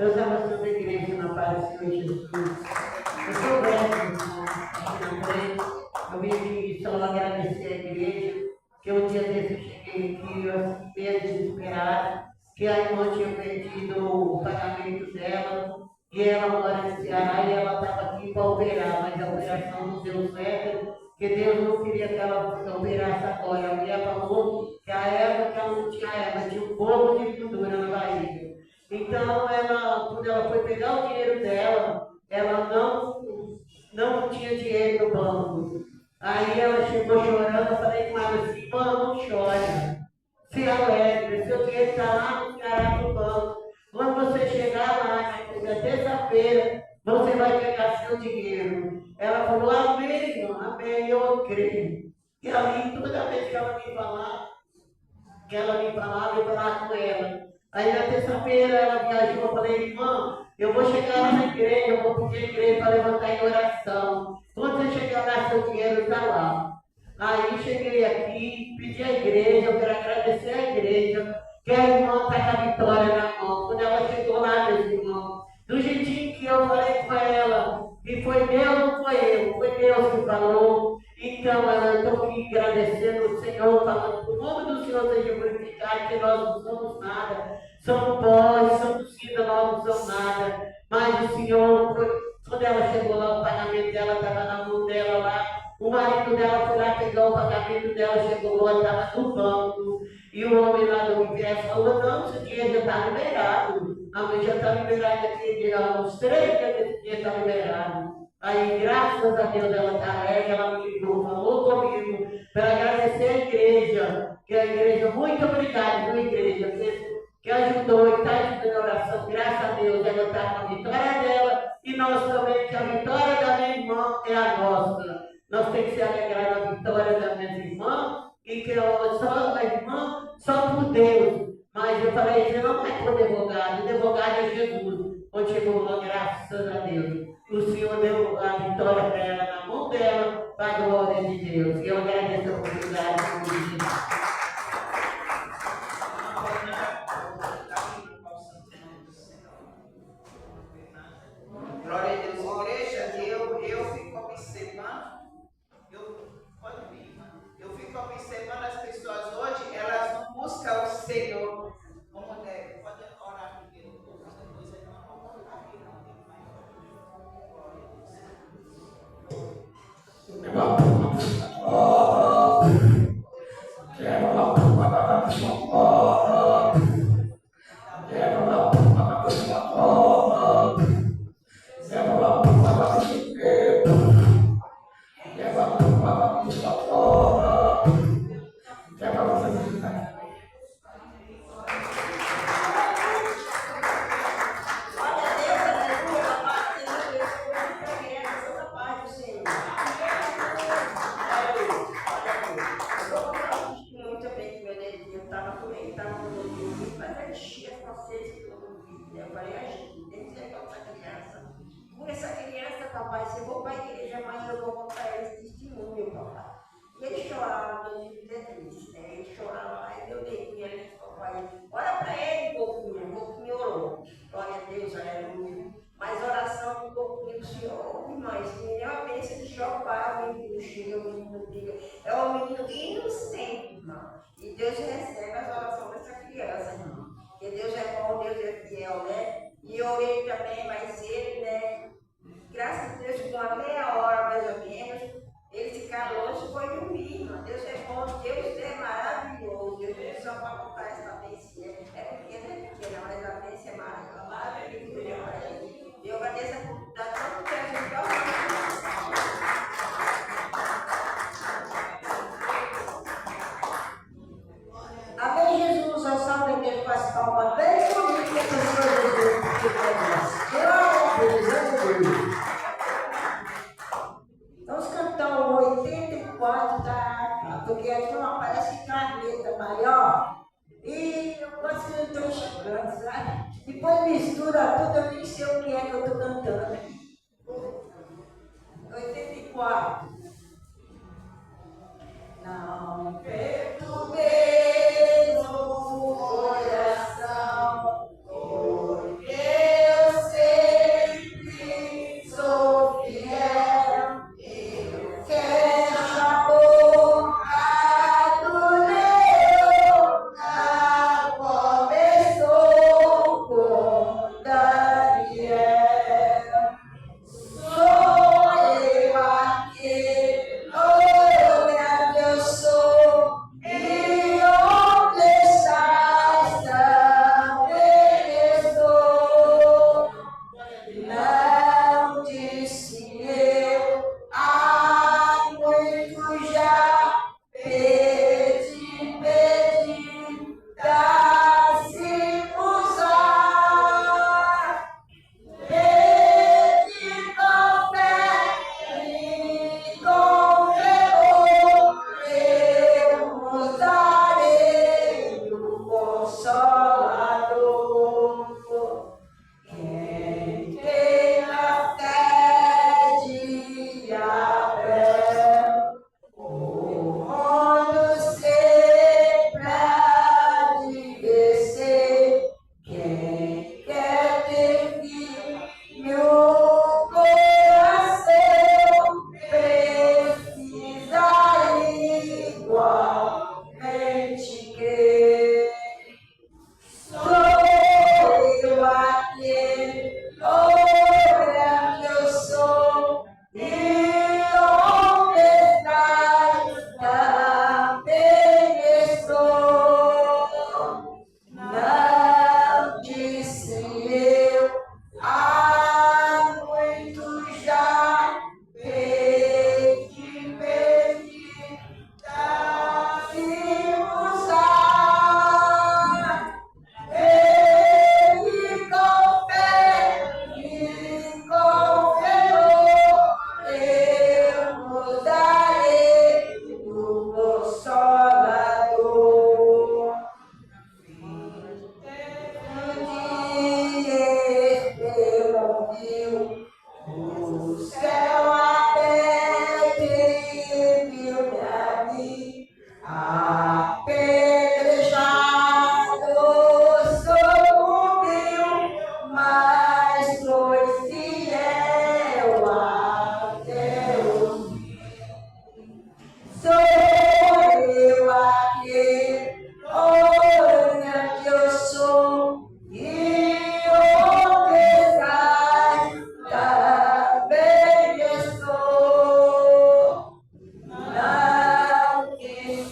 Deus abençoe a igreja na paz do Senhor Jesus. Eu sou grato, aqui na frente. Eu vim aqui só agradecer a igreja, que um dia desse eu cheguei aqui, eu meio desesperado, que a irmã tinha perdido o pagamento dela, e ela mora no Ceará e ela estava aqui para operar, mas a operação não deu certo, que Deus não queria que ela operasse agora. A mulher falou que a época que ela não tinha erva, tinha um pouco de gordura na barriga. Então, quando ela foi pegar o dinheiro dela, ela não tinha dinheiro no banco. Aí ela chegou chorando, eu falei com ela assim, irmã, não chore, se alegre, seu dinheiro está lá no Ceará no banco. Quando você chegar lá, na terça-feira, você vai pegar seu dinheiro. Ela falou, amém, irmã, amém, eu creio. E ali, toda vez que ela me falava, eu falava com ela. Aí na terça-feira ela viajou, eu falei, irmã, eu vou chegar lá na igreja, eu vou pedir a igreja para levantar em oração. Quando você chegar lá, seu dinheiro está lá. Aí cheguei aqui, pedi à igreja, eu quero agradecer à igreja, que a irmã está com a vitória na mão. Quando ela chegou lá, meus irmãos, do jeitinho que eu falei com ela, e foi Deus, não foi eu, foi Deus que falou. Então, eu estou aqui agradecendo o Senhor, falando que o nome do Senhor seja glorificado, que nós não somos nada, somos pós, somos cinza, nós não somos nada. Mas o Senhor, quando ela chegou lá, o pagamento dela estava na mão dela lá, o marido dela foi lá pegar o pagamento dela, chegou lá, estava no banco, e o homem lá do UPS falou, não, esse dinheiro já está liberado, a mãe já está liberada aqui, uns 3 dias esse dinheiro está liberado. Aí, graças a Deus, ela está alegre, ela me ligou, falou comigo, para agradecer a igreja, que a igreja, muito obrigada, viu, igreja, que ajudou e está ajudando a oração, graças a Deus, ela está com a vitória dela, e nós também, que a vitória da minha irmã é a nossa. Nós temos que se alegrar na vitória da minha irmã, e que só a irmã, só por Deus. Mas eu falei, você não é por advogado, o advogado é Jesus. Onde chegou lá, graças a Deus. O Senhor deu a vitória para ela na mão dela, para a glória de Deus. E eu agradeço a oportunidade de Jesus. Glória a Deus, igreja, eu fico observando, eu fico observando as pessoas porque essa criança, papai, se eu vou para a igreja amanhã, eu vou contar esse testemunho, papai. E ele chorava, meu filho é triste, né? Ele chorava, aí eu dei com ele, papai, ora para ele, um pouquinho orou. Glória a Deus, aleluia. Mas oração um pouquinho do Senhor, irmãs, é uma bênção de Jeová, o menino chega, o menino diga. É um menino inocente, irmão. E Deus recebe as orações dessa criança, irmão. Porque Deus é bom, Deus é fiel, né? E eu orei também mais cedo, né? Graças a Deus, com uma meia hora mais ou menos, ele ficar longe foi dormir, irmão. Deus é bom, Deus é maravilhoso. Deus é só para contar essa bênção. É pequena, mas a bênção é maravilhosa. Eu agradeço a oportunidade tanto que a gente vai Amém, Jesus, eu salve a igreja com as palmas bem bonitas do Senhor Jesus. Glória a Deus, vamos cantar o 84 da harpa, porque aqui não aparece carneta maior e eu quase não estou enxergando, sabe? Depois mistura tudo, eu nem sei o que é que eu estou cantando. 84. Não perturbeis o coração, porque eu sempre sou fiel. Eu fecho a boca do leão, na qual estou com Daniel. Sou eu aqui, grande eu sou, e onde estás também estou. Não disse eu, há muito já pedi, dá-se usar. Pede com fé e com fervor, eu vos darei o Consolador. Quem tem a fé de Abel, o mundo sempre há de descer. Quem quer ter filho coração precisa igualmente crer. Sou eu aquele, grande eu sou, e onde estás também estou. Não disse eu, há muito já pedi, dá-se usar. Ele com fé e com fervor, eu vos darei o Consolador. O céu aberto e viu Davi apedrejado, sucumbiu, mas foi fiel até o fim. Sou eu aquele, grande eu sou, e onde estás também estou. Não quis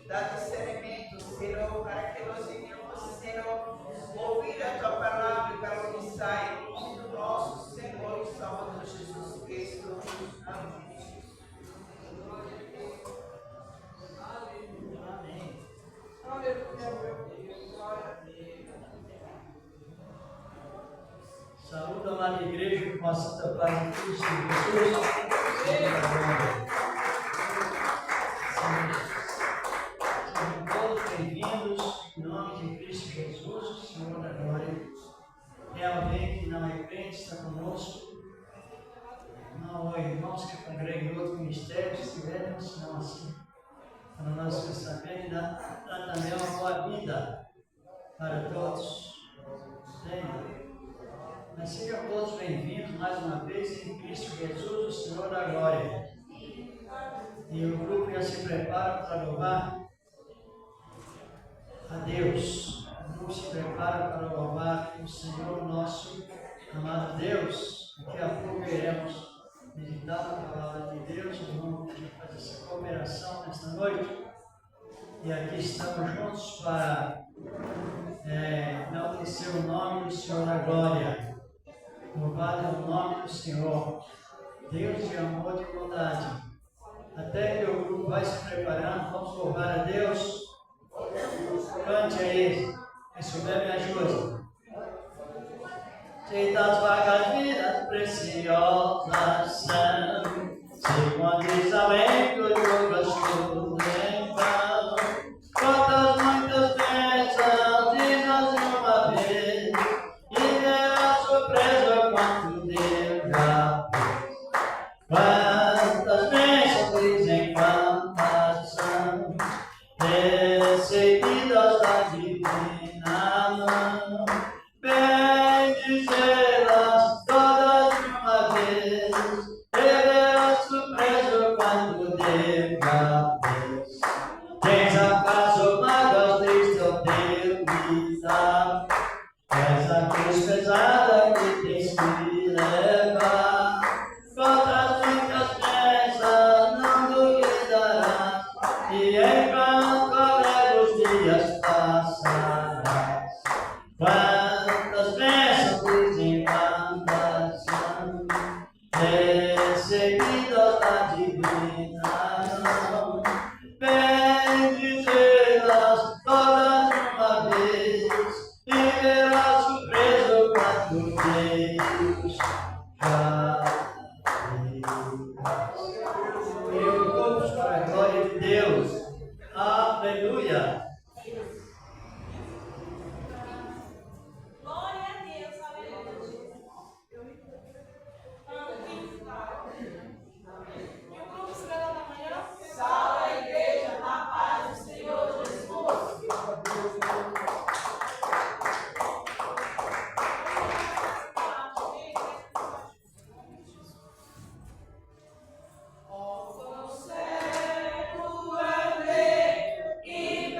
dá discernimento, Senhor, para que nós venhamos, Senhor, ouvir a tua palavra e para que saia em nome do nosso Senhor e Salvador Jesus Cristo. Amém. Saúde, amada igreja, com a santa paz de Cristo Jesus. Sejam todos bem-vindos, em nome de Cristo Jesus, o Senhor da glória. Tem alguém que não é crente, está conosco. Não, irmãos que congregam em outro ministério, se tivermos, não assim. Para nós saber, dá também uma boa vida para todos. Entende? Mas sejam todos bem-vindos mais uma vez em Cristo Jesus, o Senhor da glória. E o grupo já se prepara para louvar a Deus. O grupo se prepara para louvar o Senhor nosso amado Deus. Daqui a pouco iremos meditar a palavra de Deus. Vamos fazer essa cooperação nesta noite. E aqui estamos juntos para enaltecer o nome do Senhor da glória. Louvado é o nome do Senhor, Deus de amor e de bondade. Até que o grupo vai se preparando, vamos louvar a Deus. Cante aí, quem souber me ajuda. Se das vagas vidas preciosas são, segundo Isaías, jogas tudo em vão. Quantas muitas bênçãos digas de uma vez, e terá surpresa quanto Deus já fez. Quantas bênçãos dizem quantas são, recebidas da divina mão. Bendizê-las todas de uma vez, terá surpresa quanto Deus já fez. Tens acaso mágoas desde o teu vida? És a cruz pesada que tens que levar. Quantas muitas bênçãos não duvidarás, e enquanto alegres os dias passarás. Quantas bênçãos dizem quantas são, recebidas da divina mão. Bendizê-las todas de uma vez, e verás surpreso quanto Deus já fez. E todos para a glória de Deus. Aleluia. Glória a Deus, aleluia. E o grupo se levanta amanhã? Salve a igreja na paz do Senhor Jesus. Ó, quão cego andei e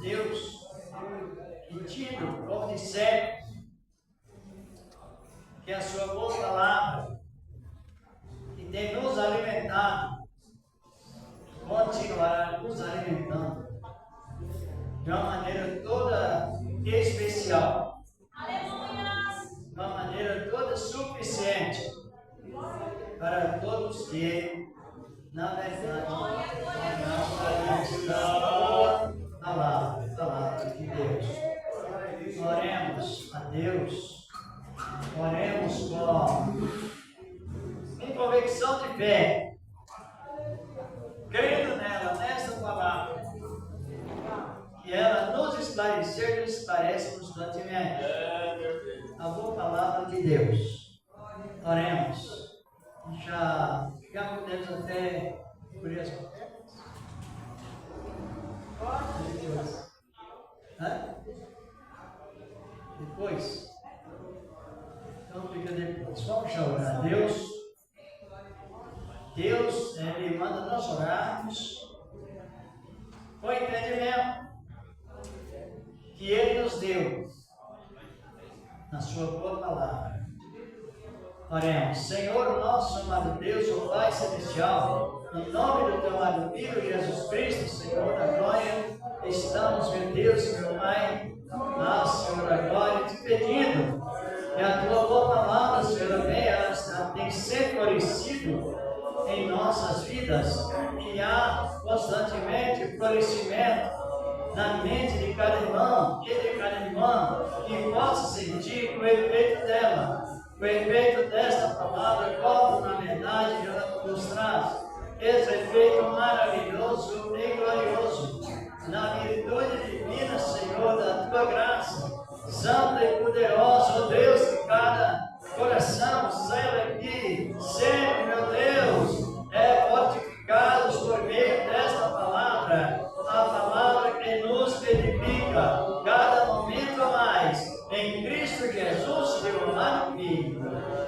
Deus, e tido por discípulo que a sua boa palavra, que tem nos alimentado, continuará nos alimentando de uma maneira toda especial, de uma maneira toda suficiente para todos que, na verdade, não da palavra de Deus. Oremos a Deus, oremos com convicção de fé, crendo nela, nesta palavra, que ela nos esclarecer e nos esclarece constantemente. A boa palavra de Deus. Oremos. Já podemos até por isso. Depois? Então fica depois. Vamos já orar. Deus, Ele manda nós orarmos com entendimento que Ele nos deu na sua boa palavra. Oremos. Senhor, nosso amado Deus, o Pai Celestial, em nome do teu amado Filho Jesus Cristo, Senhor da glória, estamos, meu Deus e meu Pai, Senhor da glória, te pedindo que a tua boa palavra, Senhor, tem sempre florescido em nossas vidas, que há constantemente florescimento na mente de cada irmão e de cada irmã, que possa sentir o efeito dela, o efeito desta palavra, como na verdade ela nos traz esse efeito maravilhoso e glorioso, na virtude divina, Senhor, da tua graça, santa e poderosa, ó Deus, que cada coração saiba aqui, sempre, meu Deus, fortificados por meio desta palavra, a palavra que nos edifica cada momento a mais, em Cristo Jesus, teu amado Filho.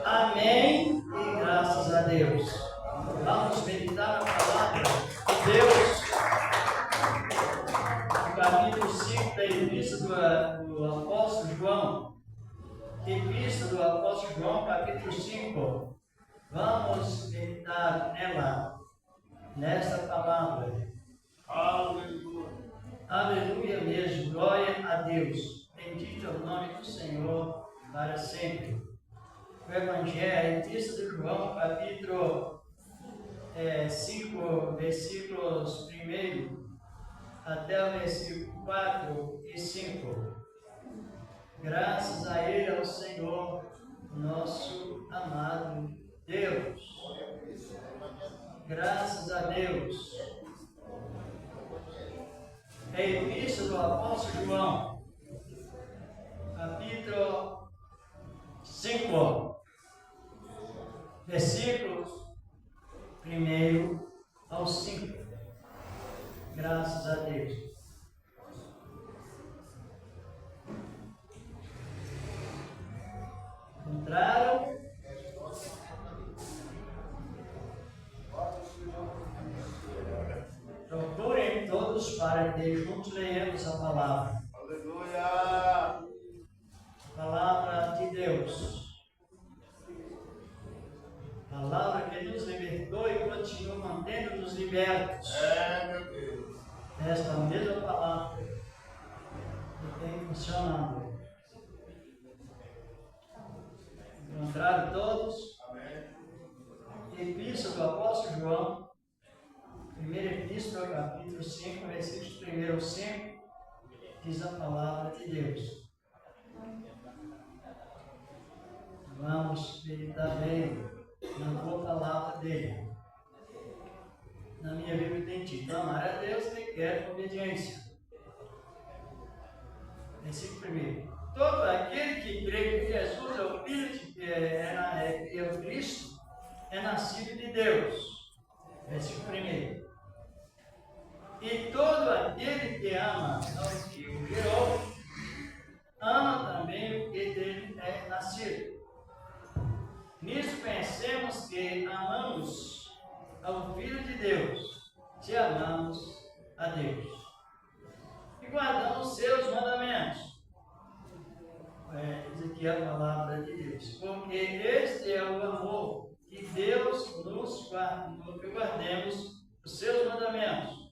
Amém e graças a Deus. Vamos meditar na palavra de Deus, no capítulo 5 da Epístola do Apóstolo João. Epístola do Apóstolo João, capítulo 5. Vamos meditar nela, nesta palavra. Aleluia. Aleluia mesmo, glória a Deus. Bendito é o nome do Senhor para sempre. O Evangelho, Epístola de João, capítulo 5, versículos 1 até o versículo 4 e 5. Graças a Ele, ao Senhor, nosso amado Deus. Graças a Deus. É a Epístola do Apóstolo João, capítulo 5, versículos 1 ao 5. Graças a Deus. Encontraram? Procurem todos para que juntos leiamos a palavra. Aleluia! Palavra de Deus. Palavra que nos libertou e continua mantendo-nos libertos. Meu Deus. Esta mesma palavra que tem funcionado. Encontraram todos? Amém. Epístola do Apóstolo João, primeira epístola, capítulo 5, versículos 1 ao 5, diz a palavra de Deus. Vamos meditar bem na boa palavra dele. Na minha Bíblia tem dito: amar a Deus requer obediência. Versículo 1. Todo aquele que crê que Jesus é o Filho é o Cristo, é nascido de Deus. Versículo 1. E todo aquele que ama ao que o gerou, ama também o que dele é nascido. Nisso pensemos que amamos ao Filho de Deus, se amamos a Deus. E e guardamos os seus mandamentos. Diz aqui a palavra de Deus. Porque este é o amor que Deus nos guardou, que guardemos os seus mandamentos.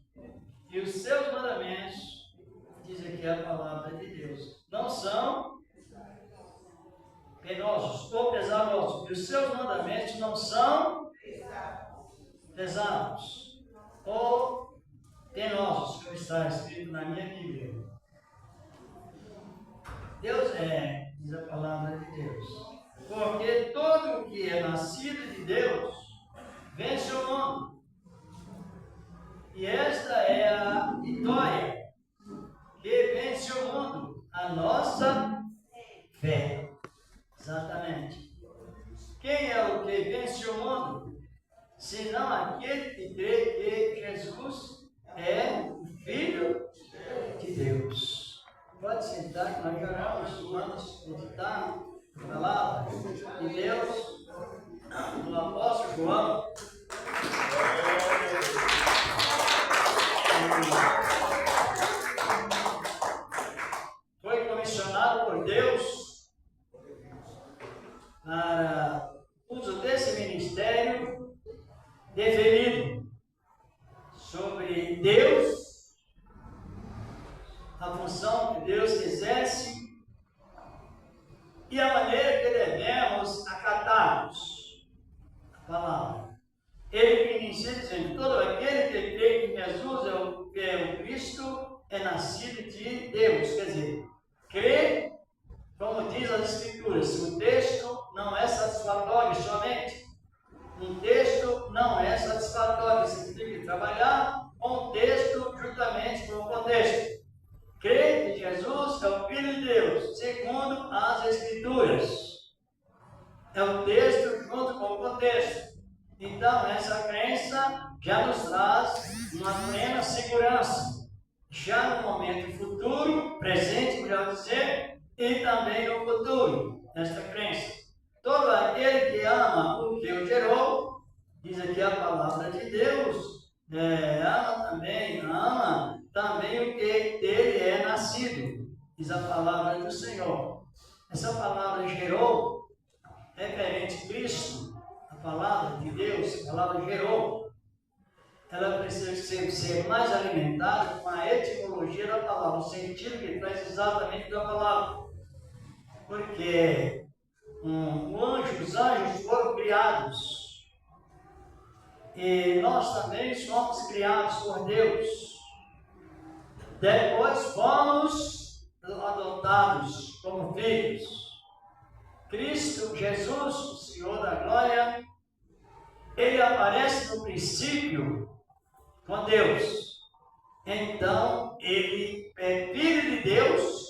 E os seus mandamentos, diz aqui a palavra de Deus, não são penosos ou pesarosos. E os seus mandamentos não são pesados ou penosos, como está escrito na minha Bíblia. Deus diz a palavra de Deus. Porque todo o que é nascido de Deus vence o mundo. E esta é a vitória que vence o mundo, a nossa fé. Exatamente. Quem é o que vence o mundo? Senão aquele que crê que Jesus é o Filho de Deus. Pode sentar que nós oramos, vamos meditar na palavra de Deus, do apóstolo João. Foi comissionado por Deus para uso desse ministério definido sobre Deus, a função que Deus exerce e a maneira que devemos acatá-los. A palavra. Ele inicia dizendo: todo aquele que crê que Jesus é o Cristo é nascido de Deus. Quer dizer, crê, como diz as Escrituras, se o texto não é satisfatório somente, um texto não é satisfatório, você tem que trabalhar com o texto juntamente com o contexto. Crê que Jesus é o Filho de Deus, segundo as Escrituras. É o texto junto com o contexto. Então, essa crença já nos traz uma plena segurança, já no momento futuro, presente, melhor dizer, e também no futuro, esta crença. Todo aquele que ama o que o gerou, diz aqui a palavra de Deus, ama também o que dele é nascido, diz a palavra do Senhor. Essa palavra gerou, referente a Cristo, a palavra de Deus, a palavra gerou, ela precisa ser mais alimentada com a etimologia da palavra, o sentido que traz exatamente da palavra. Porque os anjos foram criados e nós também somos criados por Deus. Depois fomos adotados como filhos. Cristo Jesus, o Senhor da glória, ele aparece no princípio com Deus. Então, ele é filho de Deus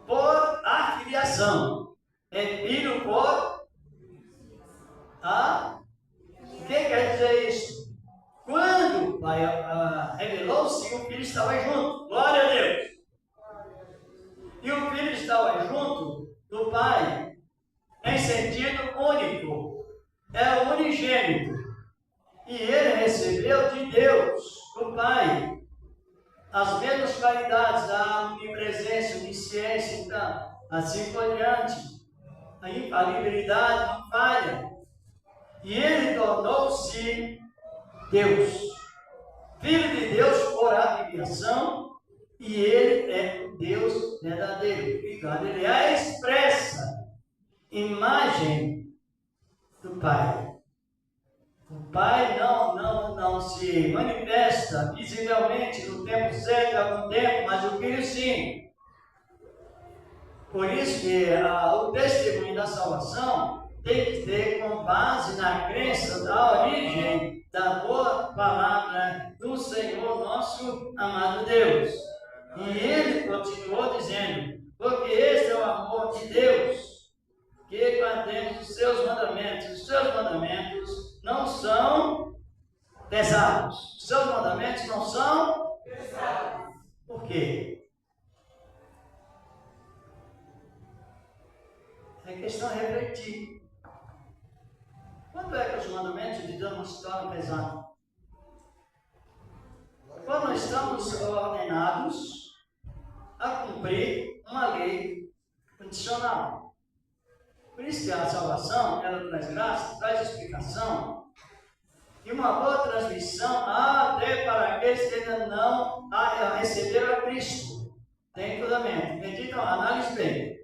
por afiliação. É filho por o que quer dizer isso? Quando o Pai revelou-se, o Filho estava junto. Glória a Deus! E o Filho estava junto do Pai em sentido único. É o unigênito. E ele recebeu de Deus, do Pai, as mesmas qualidades da onipresença, onisciência, então, assim por diante. A infalibilidade não falha. E ele tornou-se Deus. Filho de Deus por afiliação, e ele é o Deus verdadeiro. Ele é a expressa imagem do Pai. O Pai não se manifesta visivelmente no tempo certo, em algum tempo, mas o Filho sim. Por isso que o testemunho da salvação tem que ter com base na crença da origem da boa palavra do Senhor nosso amado Deus. E ele continuou dizendo: porque este é o amor de Deus, que guardemos os seus mandamentos. Os seus mandamentos não são pesados. Os seus mandamentos não são pesados. Por quê? É questão de refletir. Quando é que os mandamentos de Deus não se tornam pesados? Quando nós estamos ordenados cumprir uma lei condicional. Por isso que a salvação, ela traz graça, traz explicação e uma boa transmissão até para aqueles que ainda não receberam a Cristo. Tem fundamento. Medita, análise bem.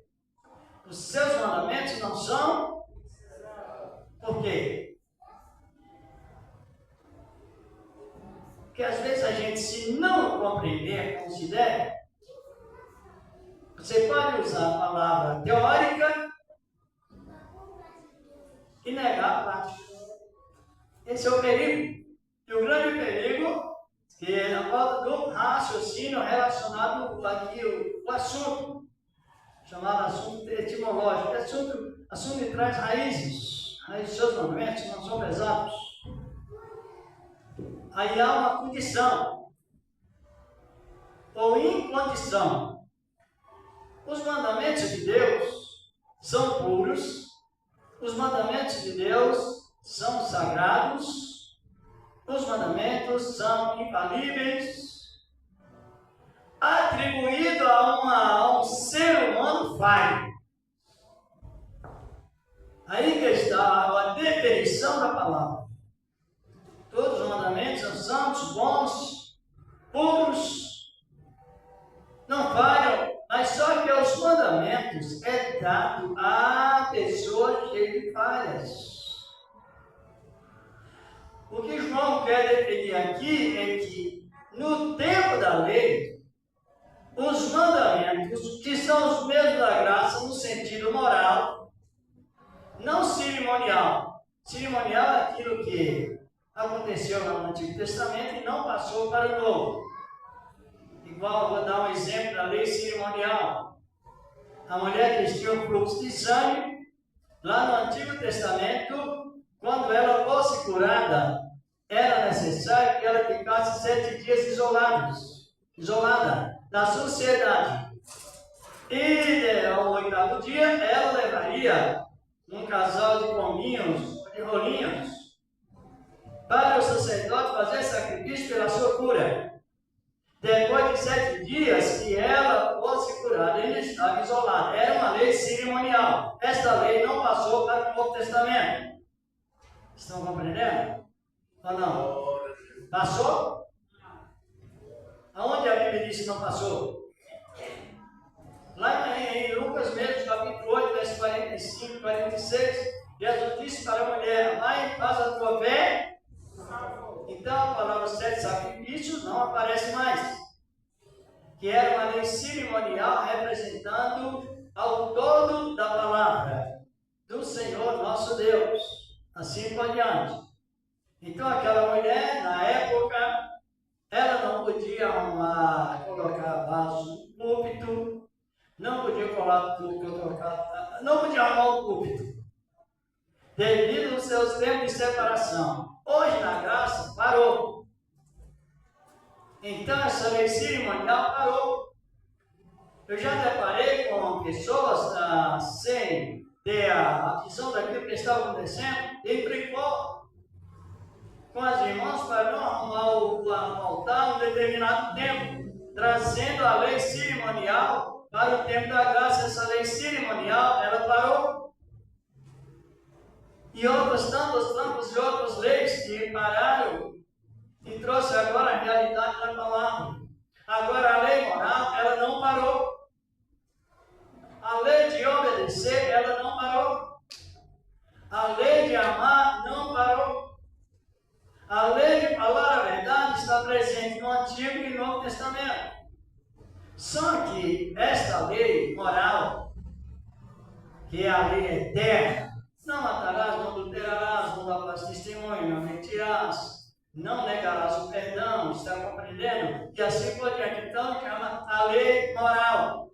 Os seus mandamentos não são. Por quê? Porque às vezes a gente, se não compreender como se deve, você pode usar a palavra teórica e negar a prática. Esse é o perigo. E o grande perigo que é a falta do raciocínio relacionado aqui o assunto, chamado assunto etimológico. Assunto que traz raízes. Aí os seus mandamentos não são pesados. Aí há uma condição ou incondição. Os mandamentos de Deus são puros, os mandamentos de Deus são sagrados, os mandamentos são infalíveis, atribuído a um ser humano falho. Aí que está a definição da palavra. Todos os mandamentos são santos, bons, puros, não falham, mas só que os mandamentos é dado a pessoas cheias de falhas. O que João quer definir aqui é que, no tempo da lei, os mandamentos, que são os mesmos da graça no sentido moral, não cerimonial. Cerimonial é aquilo que aconteceu no Antigo Testamento e não passou para o Novo. Igual, vou dar um exemplo da lei cerimonial. A mulher que tinha um fluxo de sangue, lá no Antigo Testamento, quando ela fosse curada, era necessário que ela ficasse 7 dias isolada da sociedade. E ao 8º dia, ela levaria um casal de pombinhos, de rolinhos, para o sacerdote fazer sacrifício pela sua cura. Depois de 7 dias que ela fosse curada, ele estava isolado. Era uma lei cerimonial. Esta lei não passou para o Novo Testamento. Estão compreendendo? Ou não? Passou? Aonde a Bíblia diz que não passou? Lá em Lucas mesmo, capítulo 8, verso 45, 46, Jesus disse para a mulher: vai, faz a tua fé. Então a palavra 7 sacrifícios não aparece mais. Que era uma lei cerimonial representando ao todo da palavra do Senhor nosso Deus. Assim por diante. Então aquela mulher, na época, ela não podia colocar vaso no púlpito, não podia não podia arrumar o púlpito, devido aos seus tempos de separação. Hoje, na graça, parou. Então, essa lei cerimonial parou. Eu já deparei com pessoas sem ter a visão daquilo que estava acontecendo, e implicou com as irmãs para não arrumar o altar um determinado tempo, trazendo a lei cerimonial para o tempo da graça. Essa lei cerimonial, ela parou. E outras tantas e outras leis que pararam e trouxe agora a realidade da palavra. Agora a lei moral, ela não parou. A lei de obedecer, ela não parou. A lei de amar não parou. A lei de falar a verdade está presente no Antigo e no Novo Testamento. Só que esta lei moral, que é a lei eterna, não matarás, não adulterarás, não darás testemunho, não mentirás, não negarás o perdão, está compreendendo? Que assim por diante. Então, chama a lei moral.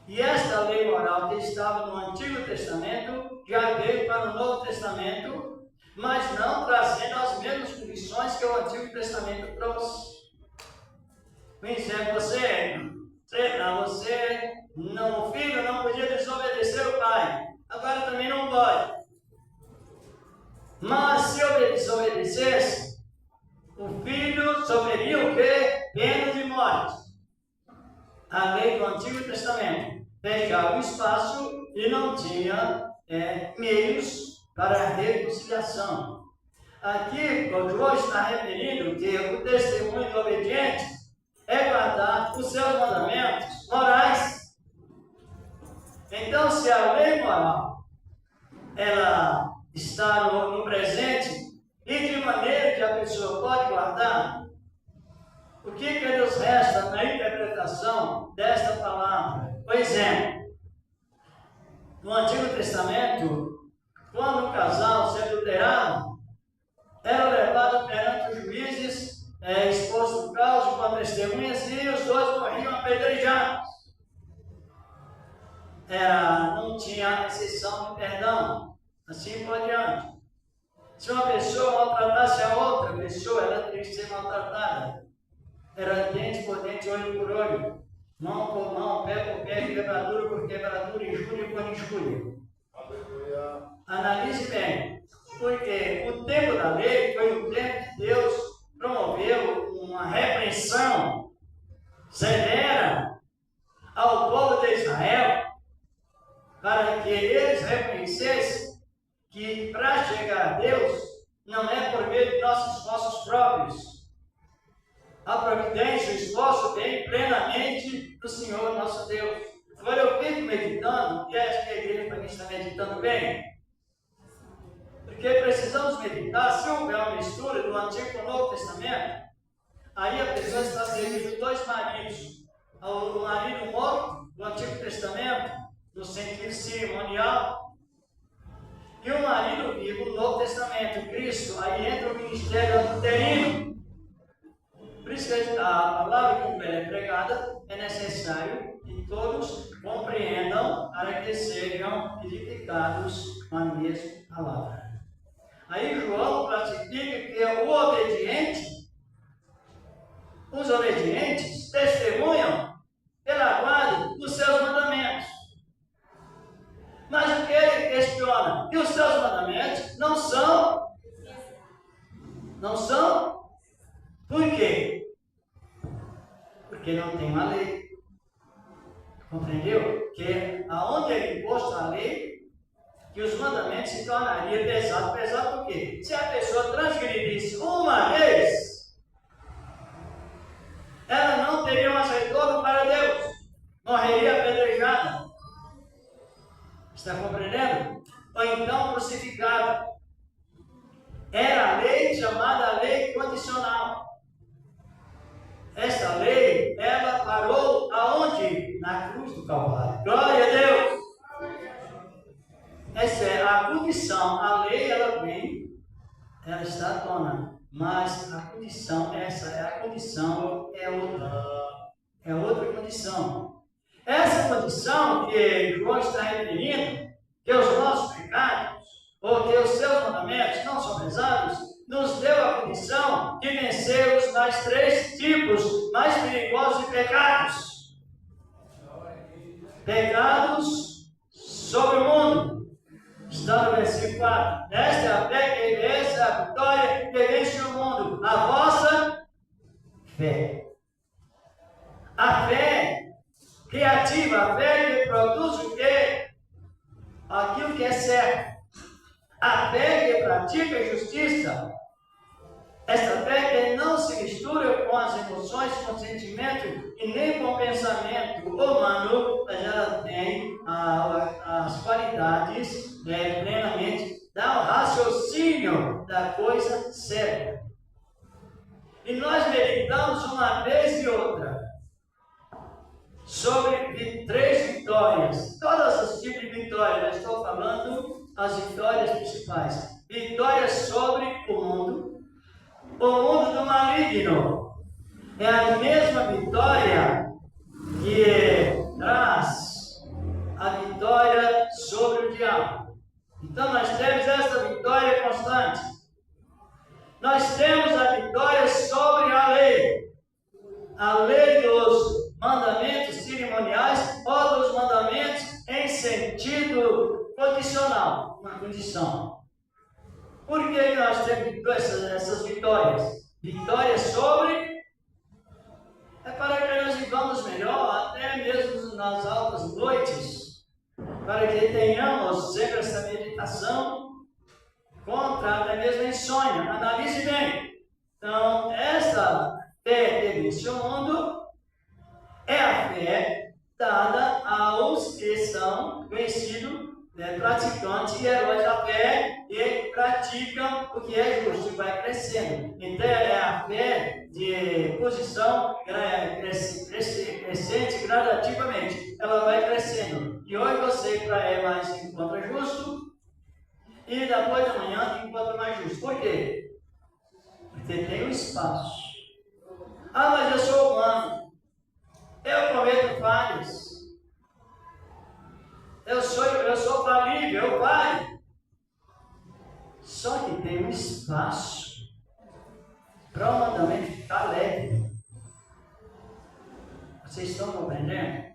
E esta lei moral que estava no Antigo Testamento, já veio para o Novo Testamento, mas não trazendo as mesmas condições que o Antigo Testamento trouxe. Você não, o filho não podia desobedecer o pai. Agora também não pode. Mas se desobedecesse, o filho sofreria o quê? Pena de morte. a lei do Antigo Testamento fechava o espaço e não tinha meios para a reconciliação. Aqui, o João está referindo que o testemunho do obediente é guardar os seus mandamentos morais. Então, se a lei moral ela está no presente, e de maneira que a pessoa pode guardar, o que nos resta na interpretação desta palavra? Por exemplo, no Antigo Testamento, quando o casal se adulterava, era levado perante os juízes, exposto no caos com testemunhas, e os dois morriam apedrejados. Não tinha exceção de perdão, assim por diante. Se uma pessoa maltratasse a outra pessoa, ela teria que ser maltratada. Era dente por dente, olho por olho, mão por mão, pé por pé, quebradura por quebradura, injúria por injúria. Analise bem, porque o tempo da lei foi o tempo que Deus promoveu uma repreensão severa ao povo de Israel, para que eles reconhecessem que para chegar a Deus não é por meio de nossos esforços próprios. A providência, o esforço vem plenamente do Senhor nosso Deus. Agora eu fico meditando, e acho que a igreja também está meditando bem, porque precisamos meditar, se houver uma mistura do Antigo com o Novo Testamento, aí a pessoa está servindo dois maridos. O marido morto do Antigo Testamento, no sentido cerimonial, e o marido vivo no Novo Testamento, Cristo. Aí entra o ministério adulterino. Por isso que a palavra como ela é pregada, é necessário que todos compreendam para que sejam edificados com a mesma palavra. Aí João classifica que o obediente, os obedientes testemunham pela guarda dos seus mandamentos. Mas o que ele questiona? Que os seus mandamentos não são? Não são? Por quê? Porque não tem uma lei. Compreendeu? Que aonde é imposto a lei, que os mandamentos se tornariam pesados. Pesado por quê? Se a pessoa transgredisse uma vez, ela não teria mais retorno para Deus. Morreria apedrejada. Está compreendendo? Ou então crucificada. Era a lei chamada lei condicional. Esta lei, ela parou aonde? Na cruz do Calvário. Glória a Deus! Essa é a condição. A lei, ela vem, ela está à tona. Mas a condição, essa é a condição, é outra. É outra condição. Essa condição que João está referindo, que os nossos pecados, ou que os seus mandamentos não são pesados, nos deu a condição de vencer os mais três tipos mais perigosos de pecados. Pecados sobre o mundo. Está no versículo 4. Esta é a fé que vence, a vitória que vence o mundo. A vossa fé. A fé criativa, a fé que produz o quê? Aquilo que é certo. A fé que pratica a justiça. Esta fé que não se mistura com as emoções, com o sentimento e nem com o pensamento humano, mas ela tem as qualidades plenamente do raciocínio da coisa certa. E nós meditamos uma vez e outra sobre três vitórias. Todas as tipos de vitórias, eu estou falando as vitórias principais. Vitórias sobre o mundo do maligno. É a mesma vitória que traz a vitória sobre o diabo. Então nós temos essa vitória constante. Nós temos a vitória sobre a lei dos mandamentos cerimoniais ou dos mandamentos em sentido condicional, uma condição. Por que nós temos essas vitórias? Vitórias sobre é para que nós vivamos melhor até nas altas noites, para que tenhamos sempre essa meditação contra até mesmo a insônia. Analise bem. Então, essa fé desse mundo é a fé dada aos que são conhecidos, praticantes e heróis da fé e praticam o que é justo e vai crescendo. Então, é a fé de posição crescente gradativamente. Ela vai crescendo. E hoje você mais se encontra justo e depois da manhã encontra mais justo. Por quê? Porque tem um espaço. Ah, mas eu sou humano. Eu cometo falhas. Eu sou falível, eu falho. Só que tem um espaço para o mandamento ficar leve. Vocês estão compreendendo?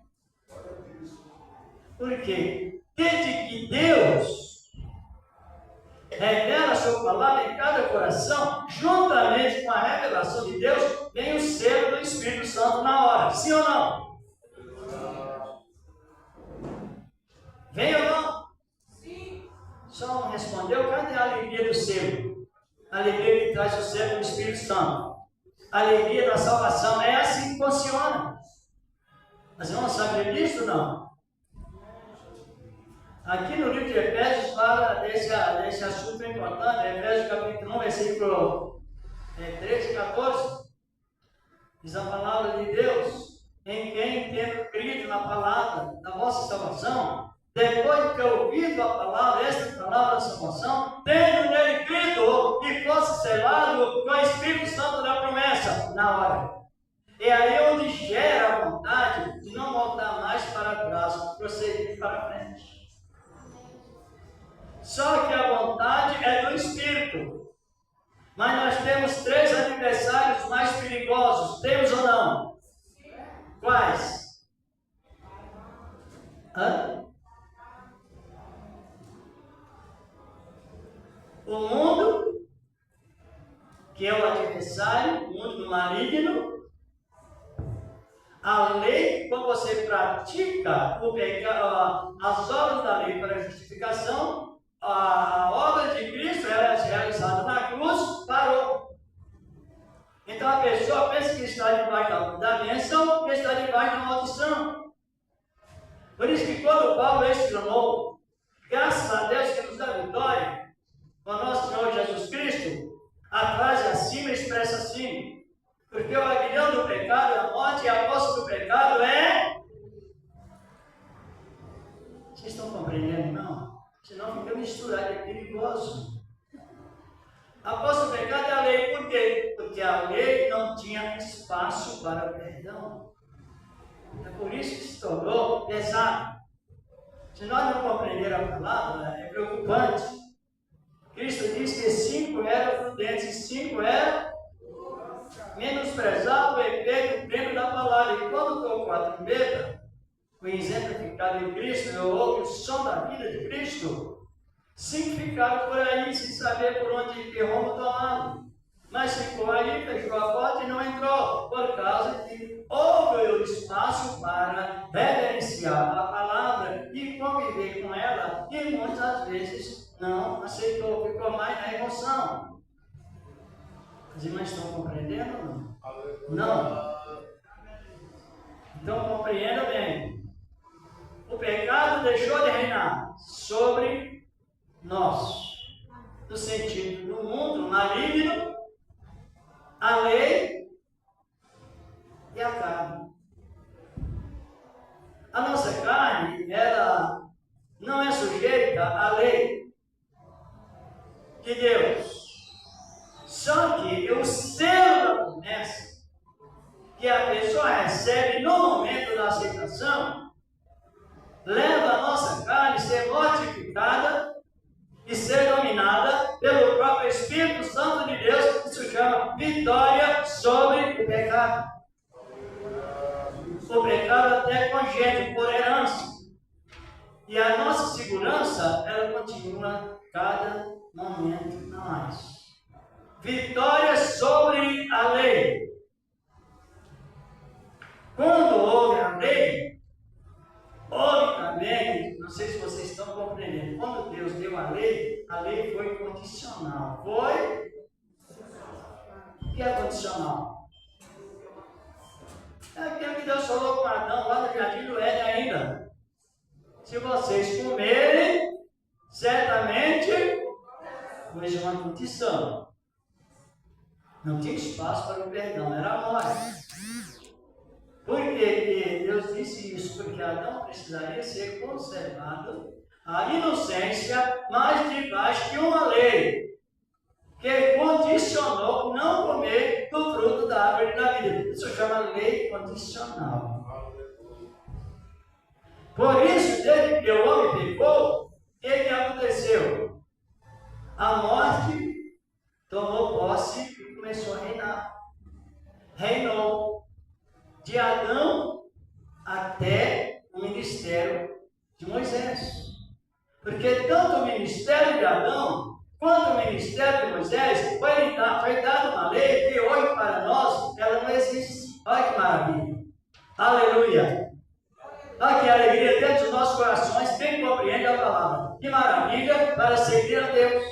Porque desde que Deus revela a sua palavra em cada coração, juntamente com a revelação de Deus, vem o selo do Espírito Santo na hora. Sim ou não? Vem ou não? Sim. Só não respondeu. Cadê a alegria do selo? A alegria que traz o selo do Espírito Santo. A alegria da salvação. É assim que funciona. Mas não sabe disso, não? Aqui no livro de Efésios fala desse assunto importante. Efésios capítulo 1, versículo 13 e 14. Diz a palavra de Deus: em quem tendo crido na palavra da vossa salvação, depois de ter ouvido a palavra, esta palavra da salvação, tendo nele crido e fosse selado com o Espírito Santo da promessa, na hora. É aí onde gera a vontade de não voltar mais para trás, prosseguir para frente. Só que a vontade é do Espírito. Mas nós temos 3 adversários mais perigosos. Temos ou não? Quais? O mundo, que é o adversário, o mundo do maligno. A lei, quando você pratica o pecado, as obras da lei para a justificação, a obra de Cristo ela é realizada na cruz, parou. Então a pessoa pensa que está debaixo da bênção e está debaixo da maldição. Por isso que quando Paulo exclamou, graças a Deus que nos dá vitória, com o nosso Senhor Jesus Cristo, a frase acima expressa assim: porque o aguilhão do pecado é a morte e a posse do pecado é... Vocês estão compreendendo? Não? Senão fica misturado, é perigoso. A posse do pecado é a lei. Por quê? Porque a lei não tinha espaço para o perdão. É por isso que se tornou pesado. Se nós não compreendermos a palavra, é preocupante. Cristo diz que 5 eram prudentes e 5 eram menosprezado o efeito pleno da palavra. E quando tocou a trombeta, o exemplificado em Cristo, eu ouvi o som da vida de Cristo, 5 ficaram por aí sem saber por onde que rumo tomar. Mas ficou aí, fechou a porta e não entrou, por causa que houve o espaço para reverenciar a palavra e conviver com ela, e muitas vezes não aceitou, ficou mais na emoção. Os irmãos estão compreendendo ou não? Não. Então compreenda bem. O pecado deixou de reinar sobre nós. No sentido do mundo maligno, a lei e a carne. A nossa carne, ela não é sujeita à lei de Deus. Só que o selo da promessa que a pessoa recebe no momento da aceitação leva a nossa carne a ser mortificada e ser dominada pelo próprio Espírito Santo de Deus, que se chama vitória sobre o pecado. O pecado até congênito, por herança. E a nossa segurança, ela continua cada momento mais. Vitória sobre a lei. Quando houve a lei, condicional. Foi? O que é condicional? É aquilo que Deus falou com Adão lá no Jardim do Éden ainda. Se vocês comerem, certamente, hoje é uma condição. Não tinha espaço para o perdão, era a morte. Por que Deus disse isso? Porque Adão precisaria ser conservado a inocência, mas debaixo de uma lei que condicionou não comer do fruto da árvore da vida. Isso chama lei condicional. Por isso, desde que o homem pecou, o que aconteceu? A morte tomou posse e começou a reinar. Reinou de Adão até o ministério de Moisés. Porque tanto o ministério de Adão quanto o ministério de Moisés foi dado uma lei que hoje para nós ela não existe. Olha que maravilha. Aleluia. Olha que alegria dentro dos nossos corações, quem compreende a palavra. Que maravilha para seguir a Deus.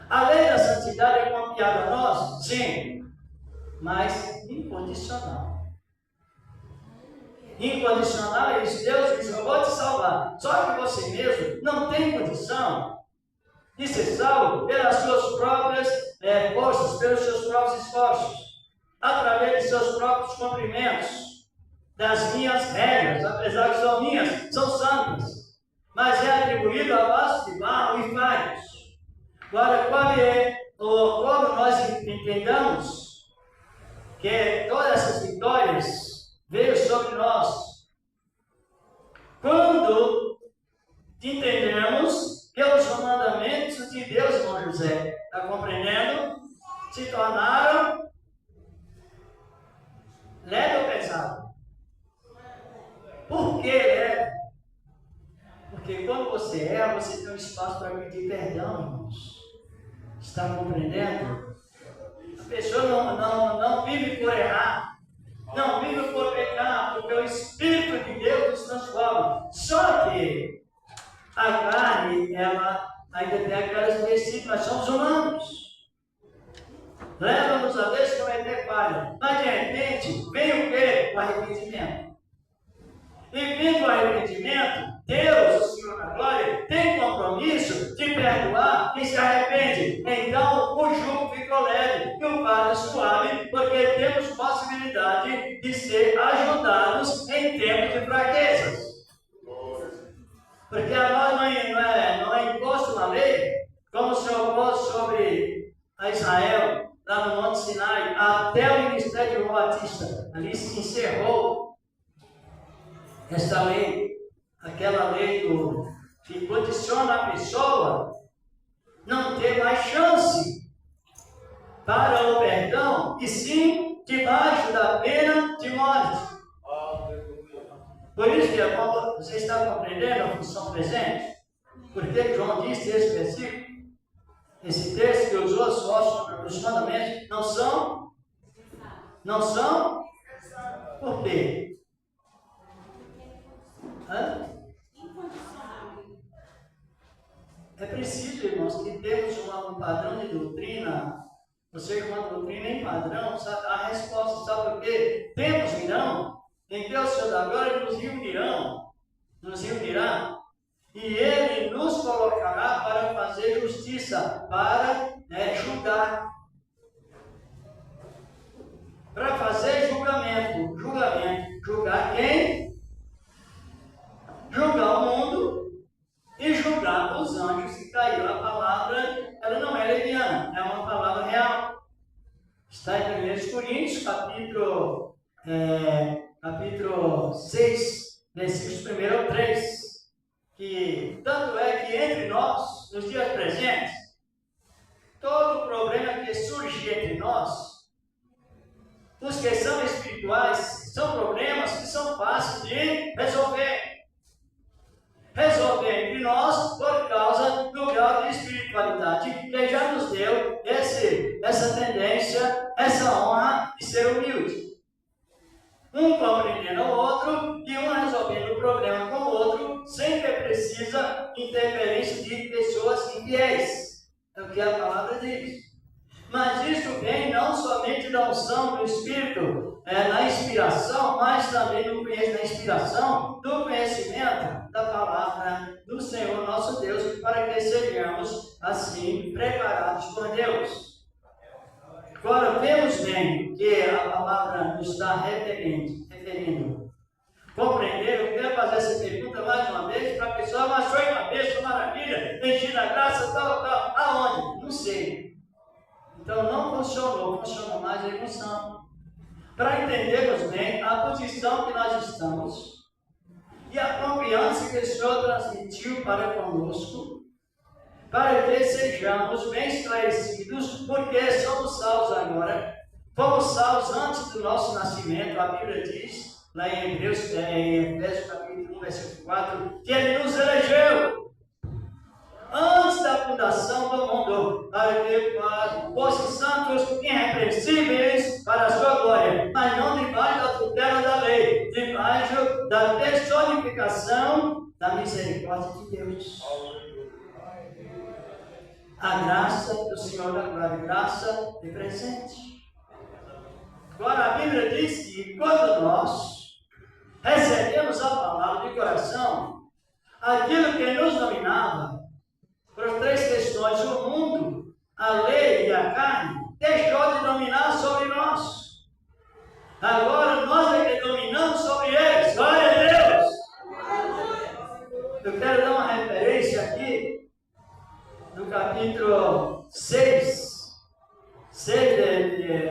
A lei da santidade é confiada a nós? Sim. Mas incondicional. Incondicional é isso. Deus diz, eu vou te salvar. Só que você mesmo não tem condição de ser salvo pelas suas próprias forças, pelos seus próprios esforços, através de seus próprios cumprimentos, das minhas regras, apesar que são minhas, são santas, mas é atribuído a vasos de barro e falhos. Agora, como nós entendamos que todas essas vitórias veio sobre nós, quando entendemos que os mandamentos de Deus, irmão José, está compreendendo? Se tornaram leve ou pesado? Por que leve? Porque quando você erra, você tem um espaço para pedir perdão, irmãos. Está compreendendo? A pessoa não vive por errar. Não vive por pecar, porque o Espírito de Deus nos transforma. Só que a carne, ela ainda tem aquelas versículos, nós somos humanos. Leva-nos a Deus cometer falha. Mas de repente, vem o quê? O arrependimento. E vindo o arrependimento, Deus, o Senhor da Glória, tem compromisso de perdoar quem se arrepende. Então o jugo ficou leve e o fardo suave, porque temos possibilidade de ser ajudados em tempos de fraquezas. Porque a nós não é imposto uma lei, como o Senhor pôs sobre a Israel, lá no Monte Sinai, até o ministério de João Batista. Ali se encerrou essa lei, aquela lei que condiciona a pessoa não ter mais chance para o perdão, e sim debaixo da pena de morte. Por isso que você está compreendendo a função presente? Porque João disse esse versículo, esse texto que usou os mandamentos, não são? Não são? Por quê? É preciso, irmãos, que temos um padrão de doutrina. Você, com uma doutrina em padrão, sabe a resposta, sabe por quê? Tempos virão em que o Senhor da Glória nos reunirá, e Ele nos colocará para fazer justiça, para julgar. Para fazer julgamento. Julgar quem? Julgar o mundo e julgar os anjos que caíram. A palavra, ela não é leviana, é uma palavra real. Está em 1 Coríntios, capítulo 6, versículos 1 ao 3. Que tanto é que entre nós, nos dias presentes, todo problema que surge entre nós, os que são espirituais, são problemas que são fáceis de resolver. Resolver entre nós por causa do grau de espiritualidade que já nos deu essa tendência, essa honra de ser humilde. Um compreendendo o outro e um resolvendo o problema com o outro, sem que precisa interferência de pessoas infiéis. da inspiração, do conhecimento da palavra do Senhor nosso Deus, para que sejamos assim preparados por Deus. Agora, vemos bem que a palavra nos está referindo. Compreenderam? Eu quero fazer essa pergunta mais uma vez para a pessoa, mas foi uma bênção, maravilha, enchi da graça, tal. Aonde? Não sei. Então não funcionou mais a emoção. Para entendermos bem a posição que nós estamos e a confiança que o Senhor transmitiu para conosco, para que sejamos bem esclarecidos, porque somos salvos agora. Fomos salvos antes do nosso nascimento, a Bíblia diz, lá em Efésios capítulo 1, versículo 4, que Ele nos elegeu antes da fundação do mundo, para que fossem santos irrepreensíveis para a sua glória, mas não debaixo da tutela da lei, debaixo da personificação da misericórdia de Deus. A graça do Senhor da glória, graça de presente. Agora a Bíblia diz que quando nós recebemos a palavra de coração, aquilo que nos dominava, por três questões, o mundo, a lei e a carne, deixou de dominar sobre nós. Agora nós é que dominamos sobre eles. Glória a Deus! Eu quero dar uma referência aqui no capítulo 6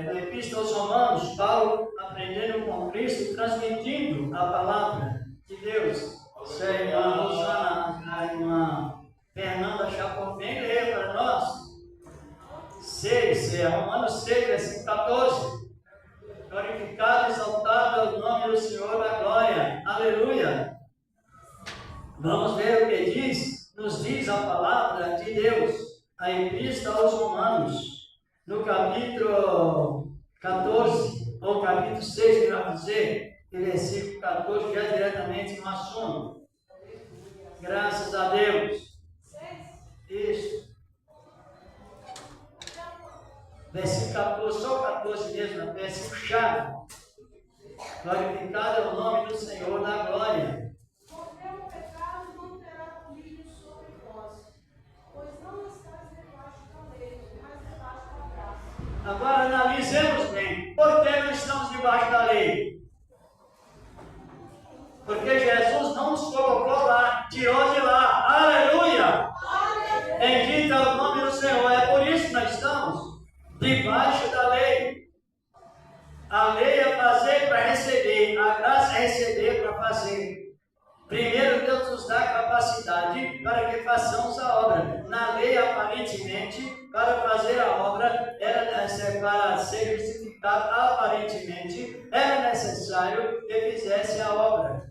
da Epístola aos Romanos, Paulo aprendendo com Cristo, transmitindo a palavra de Deus. A irmã Fernanda Chapopem lê para nós. Romanos 6, versículo 14. Glorificado e exaltado é o nome do Senhor da glória. Aleluia. Vamos ver o que nos diz a palavra de Deus. A Epístola aos Romanos, no capítulo 14, ou capítulo 6, que vai dizer, versículo 14, já diretamente no assunto. Graças a Deus. Isso. Versículo 14, só 14 mesmo, versículo chave. Glorificado é o nome do Senhor da glória. Porque o pecado não terá domínio sobre vós, pois não estáis debaixo da lei, mas debaixo da graça. Agora analisemos bem. Por que não estamos debaixo da lei? Porque Jesus não nos colocou lá, tirou de lá. Aleluia! Bendito é o nome do Senhor. É por isso que nós estamos debaixo da lei. A lei é fazer para receber, a graça é receber para fazer. Primeiro Deus nos dá capacidade para que façamos a obra. Na lei, aparentemente, para fazer a obra, para ser justificado, aparentemente, era necessário que fizesse a obra.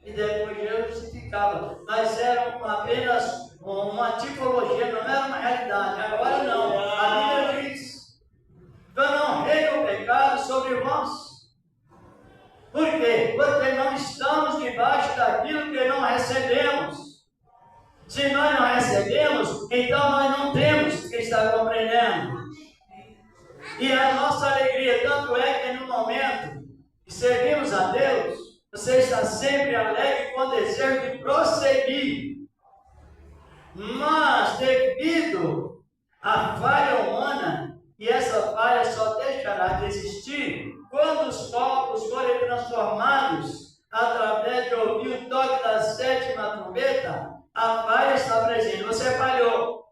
E depois Deus justificava. Mas era apenas uma tipologia, não era uma realidade. Agora não. A Bíblia diz: eu não reino o pecado sobre vós. Por quê? Porque não estamos debaixo daquilo que não recebemos. Se nós não recebemos, então nós não temos que estar compreendendo. E a nossa alegria, tanto é que no momento que servimos a Deus, você está sempre alegre com o desejo de prosseguir. Mas devido à falha humana, e essa falha só deixará de existir quando os corpos forem transformados através de ouvir o toque da sétima trombeta, a falha está presente. Você falhou.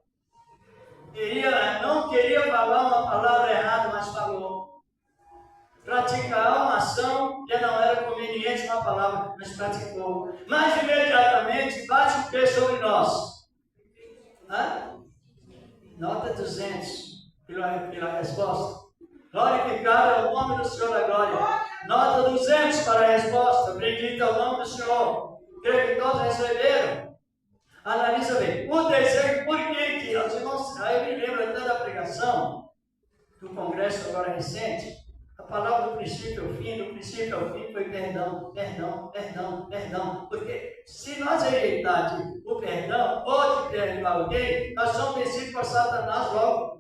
Não queria falar uma palavra errada, mas falou. Praticar uma ação que não era conveniente uma palavra, mas praticou. Mas imediatamente bate o pé sobre nós. Nota 200 pela resposta. Glorificado é o nome do Senhor da glória. Nota 200 para a resposta. Bendito é o nome do Senhor. Creio que todos receberam. Analisa bem. O desejo, por que os irmãos, aí me lembro até da pregação do congresso agora recente. A palavra do princípio ao fim, do princípio ao fim foi perdão, perdão, perdão, perdão. Porque se nós rejeitarmos o perdão ou de perdoar alguém, nós somos vencidos por Satanás logo.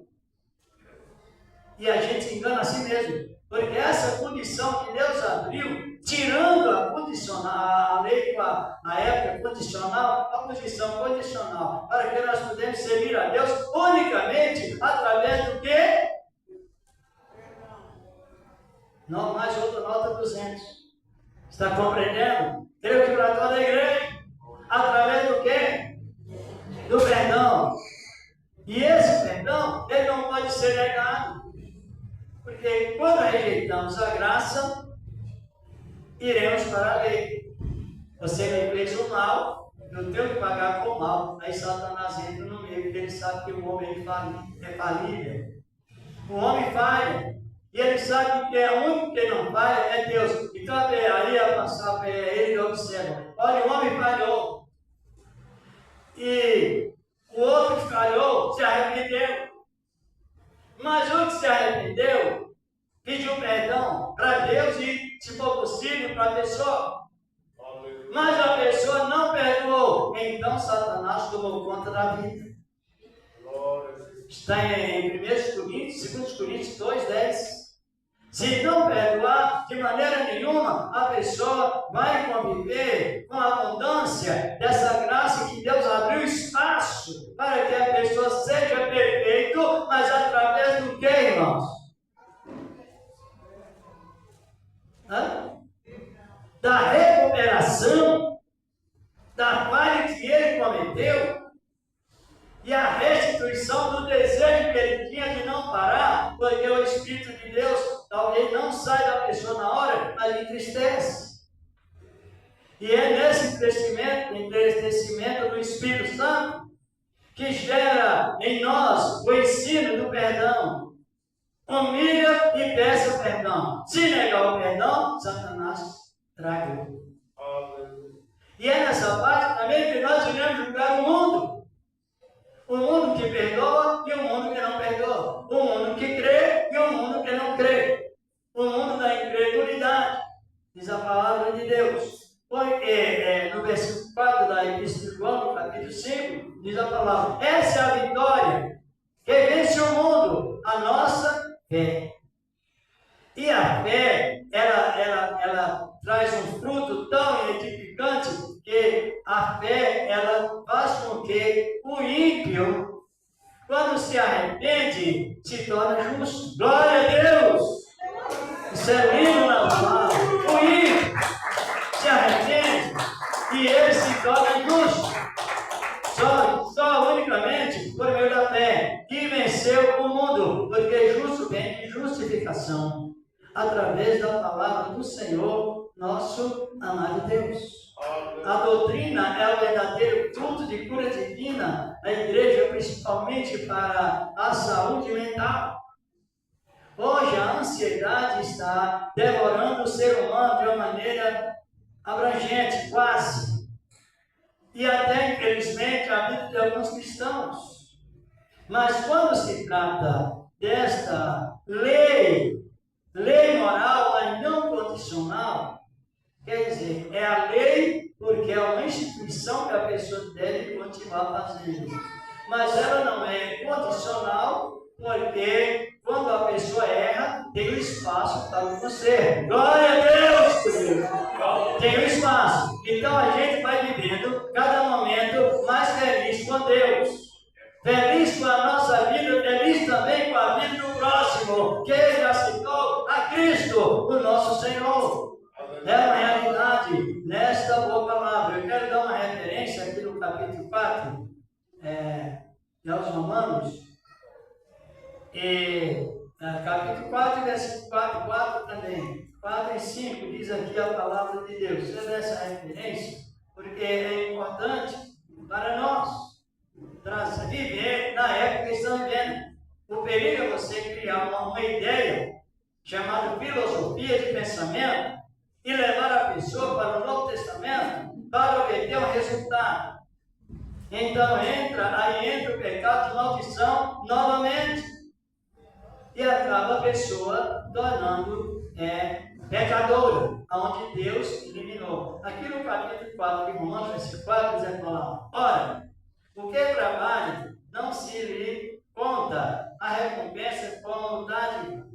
E a gente se engana a si mesmo. Porque essa condição que Deus abriu, tirando a condicional, a lei com a época condicional, a posição condicional, para que nós podemos servir a Deus unicamente através do quê? Não, mais outra nota 200. Está compreendendo? Creio que para toda a igreja, através do quê? Do perdão. E esse perdão, ele não pode ser negado. Porque quando rejeitamos a graça, iremos para a lei. Você me fez o mal, eu tenho que pagar com o mal. Aí Satanás entra no meio, porque ele sabe que o homem é falível. O homem falha. E ele sabe que o único que não falha é Deus. Então aí a passar ele observa. Olha, o homem falhou. E o outro que falhou se arrependeu. Mas o que se arrependeu pediu perdão para Deus e, se for possível, para a pessoa. Mas a pessoa não perdoou. Então Satanás tomou conta da vida. Está em 1 Coríntios, 2 Coríntios 2:10. Se não perdoar, de maneira nenhuma, a pessoa vai conviver com a abundância dessa graça que Deus abriu espaço para que a pessoa seja perfeita, mas através do que, irmãos? Da recuperação da falha que ele cometeu e a restituição do desejo que ele tinha de não parar, porque o Espírito de Deus talvez não sai da pessoa na hora, mas entristece. E é nesse entristecimento do Espírito Santo que gera em nós o ensino do perdão. Humilha e peça perdão. Se negar o perdão, Satanás traga. E é nessa parte também que nós iremos julgar o mundo. O mundo que perdoa e o mundo que não perdoa. O mundo que crê e o mundo que não crê. O mundo da incredulidade. Diz a palavra de Deus. Porque no versículo 4 da Epístola de João, no capítulo 5, diz a palavra: essa é a vitória que vence o mundo, a nossa fé. E a fé, ela traz um fruto tão edificante que a fé, ela faz com que o ímpio, quando se arrepende, se torna justo. Glória a Deus! Isso é lindo na palavra. O ímpio se arrepende e ele se torna justo. Só unicamente por meio da fé, que venceu o mundo, porque justo vem de justificação, através da palavra do Senhor, nosso amado Deus. A doutrina é o verdadeiro fruto de cura divina da igreja, principalmente para a saúde mental. Hoje a ansiedade está devorando o ser humano de uma maneira abrangente, quase. E até, infelizmente, a vida de alguns cristãos. Mas quando se trata desta lei moral, mas não condicional, quer dizer, é a lei porque é uma instituição que a pessoa deve continuar fazendo. Mas ela não é condicional porque quando a pessoa erra, tem um espaço para o conserto. Glória a Deus! Tem um espaço. Então a gente vai vivendo cada momento mais feliz com Deus. Feliz com a nossa vida, feliz também com a vida do próximo, que ele aceitou a Cristo, o nosso Senhor. É uma realidade nesta boa palavra. Eu quero dar uma referência aqui no capítulo 4, aos Romanos. Capítulo 4, versículo 4 também. 4 e 5 diz aqui a palavra de Deus. Você vê essa referência? Porque é importante para nós viver na época que estamos vivendo. O perigo é você criar uma ideia chamada filosofia de pensamento e levar a pessoa para o Novo Testamento para obter um resultado. Então entra o pecado de maldição novamente. E acaba a pessoa tornando pecadora, aonde Deus eliminou. Aqui no capítulo 4 de Romanos, versículo 4, diz a palavra: ora, o que trabalha não se lhe conta a recompensa como dádiva,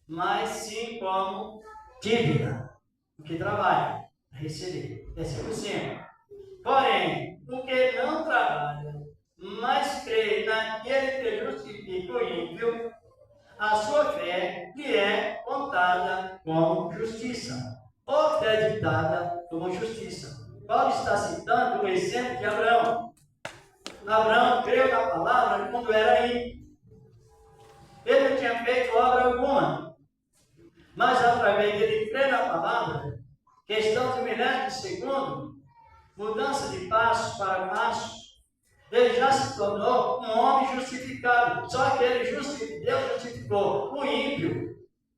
mas sim como dívida, o que trabalha, receber. Versículo 5. Porém, o que não trabalha, mas crê naquele que justifica o ímpio, a sua fé lhe é contada como justiça, ou acreditada como justiça. Paulo está citando o exemplo de Abraão. Abraão creu na palavra quando era ímpio. Ele não tinha feito obra alguma, mas através dele crer na palavra, questão de milésimo de segundo, mudança de passos para passos, ele já se tornou um homem justificado. Só que Deus justificou o ímpio,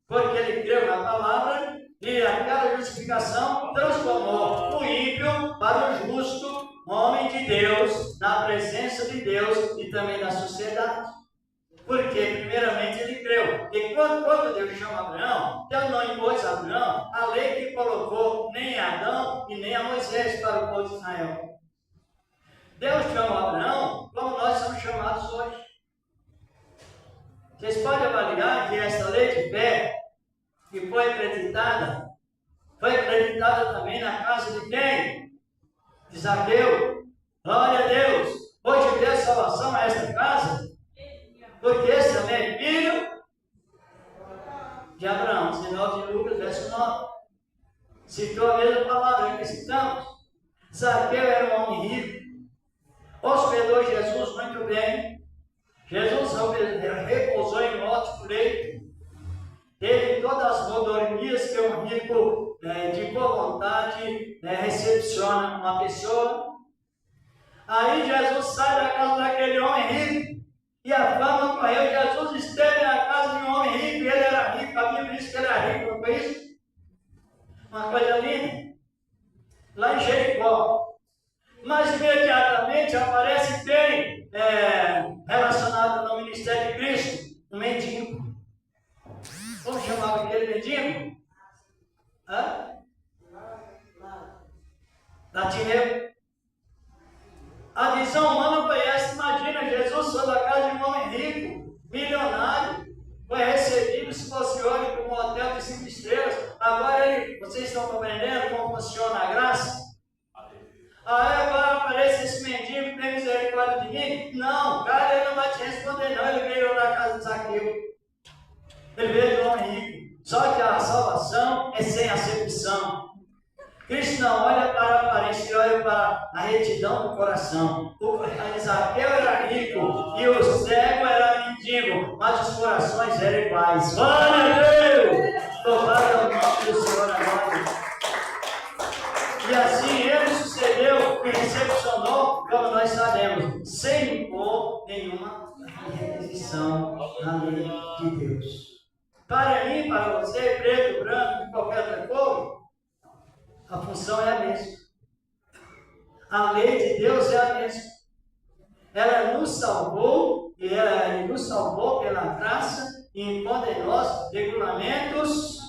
porque ele creu na palavra e aquela justificação transformou o ímpio para o justo homem de Deus, na presença de Deus e também na sociedade. Porque, primeiramente, ele creu. E quando Deus chama Abraão, Deus não impôs a Abraão a lei que colocou nem a Adão e nem a Moisés para o povo de Israel. Deus chama Abraão como nós somos chamados hoje. Vocês podem avaliar que essa lei de fé, que foi acreditada também na casa de quem? De Zaqueu. Glória a Deus. Hoje deu salvação a esta casa, porque esse também é filho de Abraão. 19 de Lucas, verso 9. Citou a mesma palavra que citamos. Zaqueu era um homem rico. Hospedou Jesus muito bem. Jesus repousou em ótimo leito. Teve todas as mordomias que um rico de boa vontade recepciona uma pessoa. Aí Jesus sai da casa daquele homem rico. E a fama correu. Jesus esteve na casa de um homem rico. E ele era rico. A Bíblia diz que ele era rico. Não foi isso? Uma coisa linda. Lá em Jericó. Mas imediatamente aparece quem relacionado no ministério de Cristo? Um mendigo. Como chamava aquele mendigo? Latineu. A visão humana foi essa. Imagina, Jesus saiu da casa de um homem rico, milionário, foi recebido, se fosse hoje, como um hotel de 5 estrelas. Agora vocês estão compreendendo como funciona a graça? Aí agora aparece esse mendigo, tem misericórdia de mim? Não, cara, ele não vai te responder não, ele veio da casa de Zaqueu. Ele veio de um homem rico. Só que a salvação é sem acepção. Cristo não olha para a aparência, olha para a retidão do coração. O Zaqueu era rico e o cego era mendigo, mas os corações eram iguais. Glória a Deus! Louvado é o nome do Senhor agora. E assim ele sucedeu e recepcionou, como nós sabemos, sem impor nenhuma requisição na lei de Deus. Para mim, para você, preto, branco, de qualquer outra cor, a função é a mesma. A lei de Deus é a mesma. Ela nos salvou, e ela nos salvou pela graça, e impõe em nós regulamentos.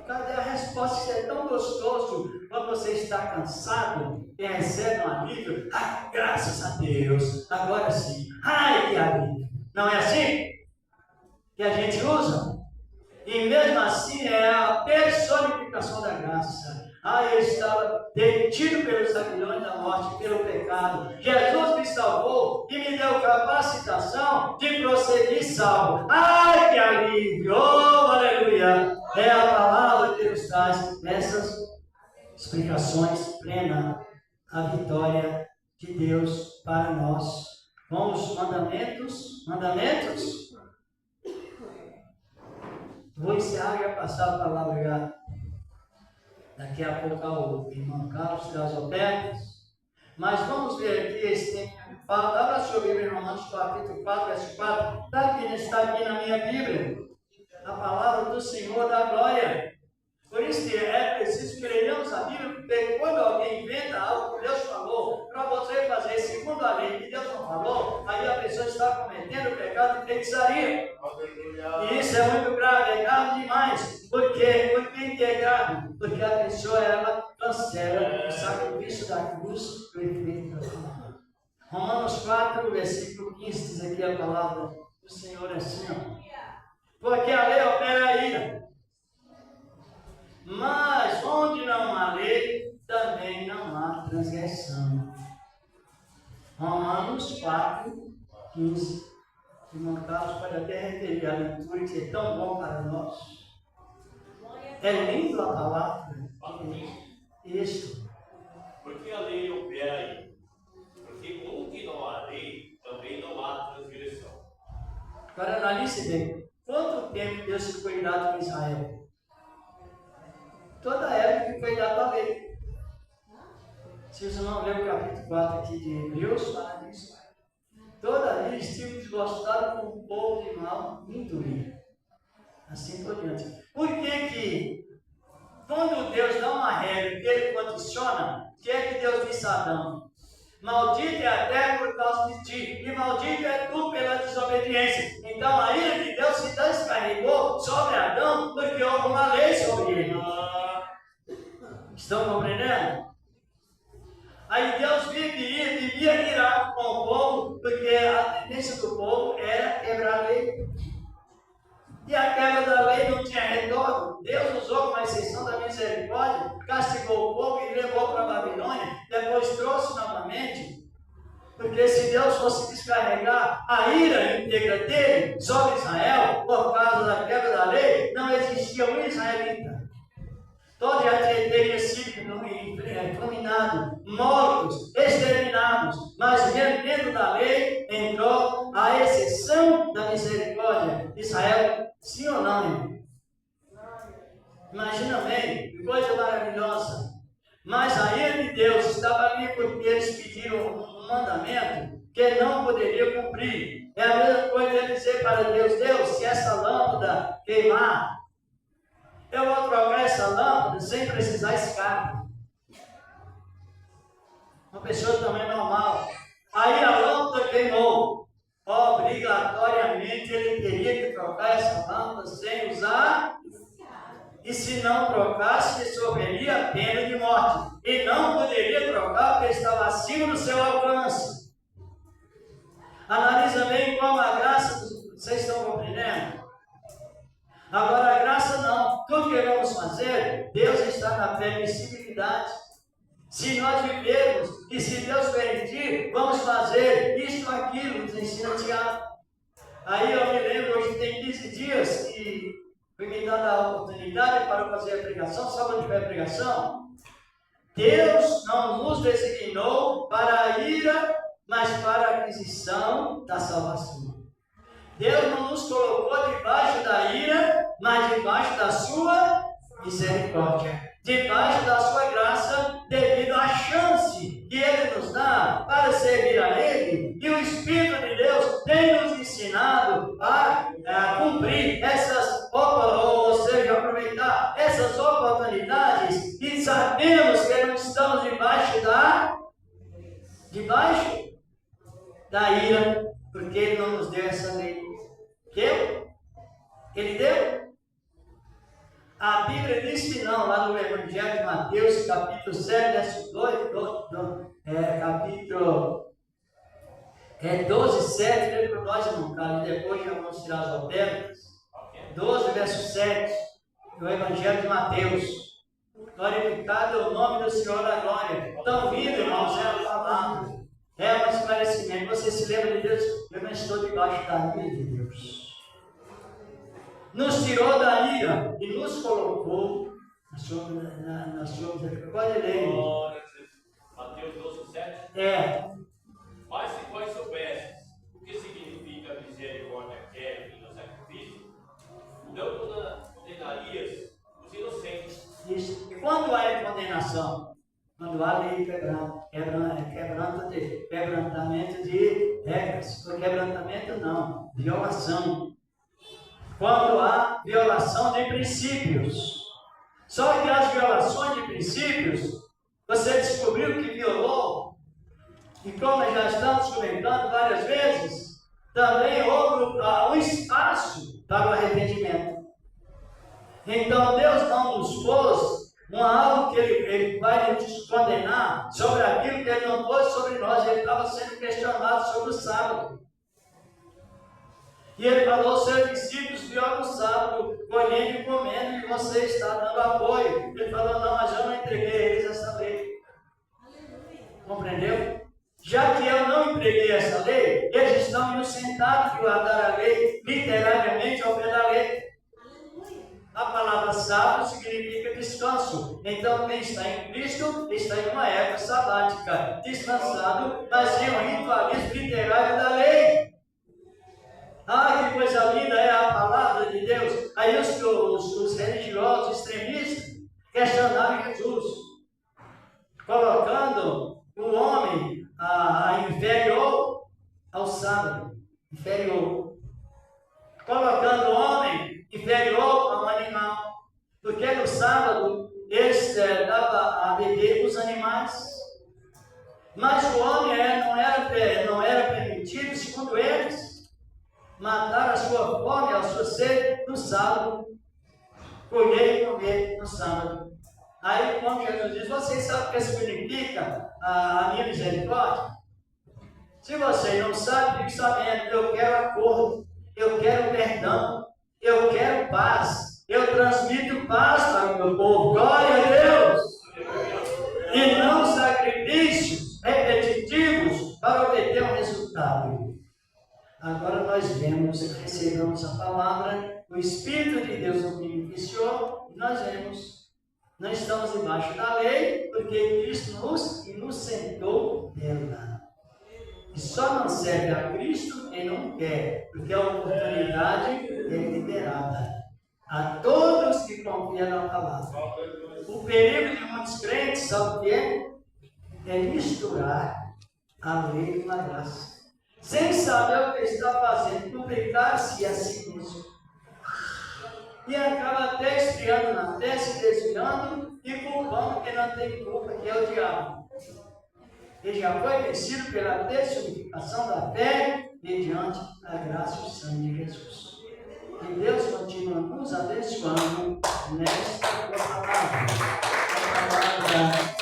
Cadê a resposta? Isso é tão gostoso quando você está cansado e recebe um alívio. Ai, graças a Deus, agora sim. Ai, que alívio. Não é assim que a gente usa? E mesmo assim é a personificação da graça. Eu estava detido pelos aguilhões da morte, pelo pecado. Jesus me salvou e me deu capacitação de prosseguir salvo. Ai, que alívio! Oh, aleluia! É a palavra que nos traz essas explicações plenas, a vitória de Deus para nós. Com os mandamentos. Vou encerrar e passar a palavra já. Daqui a pouco ao irmão Carlos traz ofertas. Mas vamos ver aqui esse tempo. Abra sua Bíblia em Romanos capítulo 4, verso 4. Está aqui na minha Bíblia. A palavra do Senhor da glória. Por isso que é preciso que leiamos a Bíblia, porque quando alguém inventa algo que Deus falou, para você fazer segundo a lei que Deus não falou, aí a pessoa está cometendo o pecado de feitiçaria. E isso é muito grave, é grave demais. Por quê? Por que é grave? Porque a pessoa, ela cancela o sacrifício da cruz do efeito da palavra. Romanos 4, versículo 15, diz aqui a palavra do do Senhor é assim, ó. Porque a lei opera a ira. Mas onde não há lei, também não há transgressão. Romanos 4, 15. Irmão Carlos pode até repetir a leitura, que é tão bom para nós. É lindo a palavra. Isso. Porque a lei opera aí. Porque onde não há lei, também não há transgressão. Agora analise bem. Quanto tempo Deus ficou irado com Israel? Toda a época que foi dada a lei. Se você não ler o capítulo 4 aqui de Hebreus, fala disso. Toda vez estive desgostado com o povo de mal índole. Assim por diante. Por que quando Deus dá uma regra que ele condiciona, o que é que Deus disse a Adão? Maldita é a terra por causa de ti, e maldito é tu pela desobediência. Então a ira de Deus se descarregou sobre Adão, porque houve uma lei sobre ele. Estão compreendendo? Aí Deus vivia irado com o povo, porque a tendência do povo era quebrar a lei. E a quebra da lei não tinha retorno. Deus usou uma exceção da misericórdia, castigou o povo e levou para a Babilônia, depois trouxe novamente. Porque se Deus fosse descarregar a ira íntegra dele sobre Israel, por causa da quebra da lei, não existia um israelita. Todos já teriam sido fulminados, mortos, exterminados. Mas dentro da lei entrou a exceção da misericórdia. Israel, sim ou não, irmão? Imagina bem, que coisa maravilhosa. Mas a ira de Deus estava ali porque eles pediram um mandamento que ele não poderia cumprir. É a mesma coisa ele dizer para Deus: Deus, se essa lâmpada queimar, eu vou trocar essa lâmpada sem precisar escada. Uma pessoa também normal. Aí a lâmpada queimou. Obrigatoriamente ele teria que trocar essa lâmpada sem usar. E se não trocasse, lhe sofreria a pena de morte. E não poderia trocar porque estava acima do seu alcance. Analisa bem como a graça. Vocês estão compreendendo? Agora a graça não. Tudo que vamos fazer, Deus está na permissibilidade. Se nós vivermos e se Deus permitir, vamos fazer isto ou aquilo, nos ensina Tiago. Aí eu me lembro, hoje tem 15 dias que foi me dada a oportunidade para fazer a pregação. Sabe onde foi a pregação? Deus não nos designou para a ira, mas para a aquisição da salvação. Deus não nos colocou debaixo da ira, mas debaixo da sua misericórdia. Debaixo da sua graça, devido à chance que Ele nos dá para servir a Ele. E o Espírito de Deus tem nos ensinado a cumprir essas, ou seja, aproveitar essas oportunidades. E sabemos que não estamos debaixo da ira, porque Ele não nos deu essa lei. Deu? Ele deu? A Bíblia diz que não, lá no Evangelho de Mateus, capítulo 7, verso 12, 7, lê para nós, irmão Carlos, e depois já vamos tirar as ofertas. 12, verso 7, do Evangelho de Mateus. Glorificado é o nome do Senhor da glória. Estão vindo, irmãos, é a palavra. É um esclarecimento. Você se lembra de Deus? Eu não estou debaixo da ira de Deus. Nos tirou da ira e nos colocou na sua misericórdia. Pode ler. Mateus 12, 7. É. Mas se vós soubesses o que significa misericórdia, quer e no sacrifício, não condenarias os inocentes. Isso. Quando há condenação? Quando há lei quebrantamento de regras. O quebrantamento não, violação. Quando há violação de princípios. Só que as violações de princípios, você descobriu que violou, e como já estamos comentando várias vezes, também houve um espaço para o arrependimento. Então Deus não nos pôs algo que ele vai nos condenar sobre aquilo que Ele não pôs sobre nós. Ele estava sendo questionado sobre o sábado. E ele falou aos seus discípulos: pior no sábado, colhendo e comendo, e você está dando apoio. Ele falou: não, mas eu não entreguei a eles essa lei. Compreendeu? Já que eu não entreguei essa lei, eles estão inocentados de guardar a lei, literariamente ao pé da lei. A palavra sábado significa descanso. Então, quem está em Cristo está em uma época sabática, descansado, mas em um ritualismo literário da lei. Ah, que coisa linda é a palavra de Deus. Aí os religiosos extremistas questionaram Jesus, colocando o homem inferior ao sábado, inferior. Colocando o homem inferior ao animal. Porque no sábado eles davam a beber os animais. Mas o homem não era permitido, segundo eles, matar a sua fome, a sua sede no sábado, colher e comer no sábado. Aí quando Jesus diz: vocês sabem o que significa a minha misericórdia? Se vocês não sabem, fiquem sabendo: eu quero acordo, eu quero perdão, eu quero paz, eu transmito paz para o meu povo. Glória a Deus! E não sacrifícios repetitivos para obter um resultado. Agora nós recebemos a palavra, o Espírito de Deus nos beneficiou, e nós vemos. Não estamos debaixo da lei, porque Cristo nos inocentou dela. E só não serve a Cristo quem não quer, porque a oportunidade é liberada a todos que confiam na palavra. O perigo de muitos crentes, sabe o que é? É misturar a lei com a graça, sem saber o que está fazendo, complicar-se a si mesmo. E acaba até esfriando na fé, se desviando e culpando quem não tem culpa, que é o diabo. Ele já foi vencido pela personificação da fé mediante a graça e o sangue de Jesus. E Deus continua nos abençoando nesta palavra. A palavra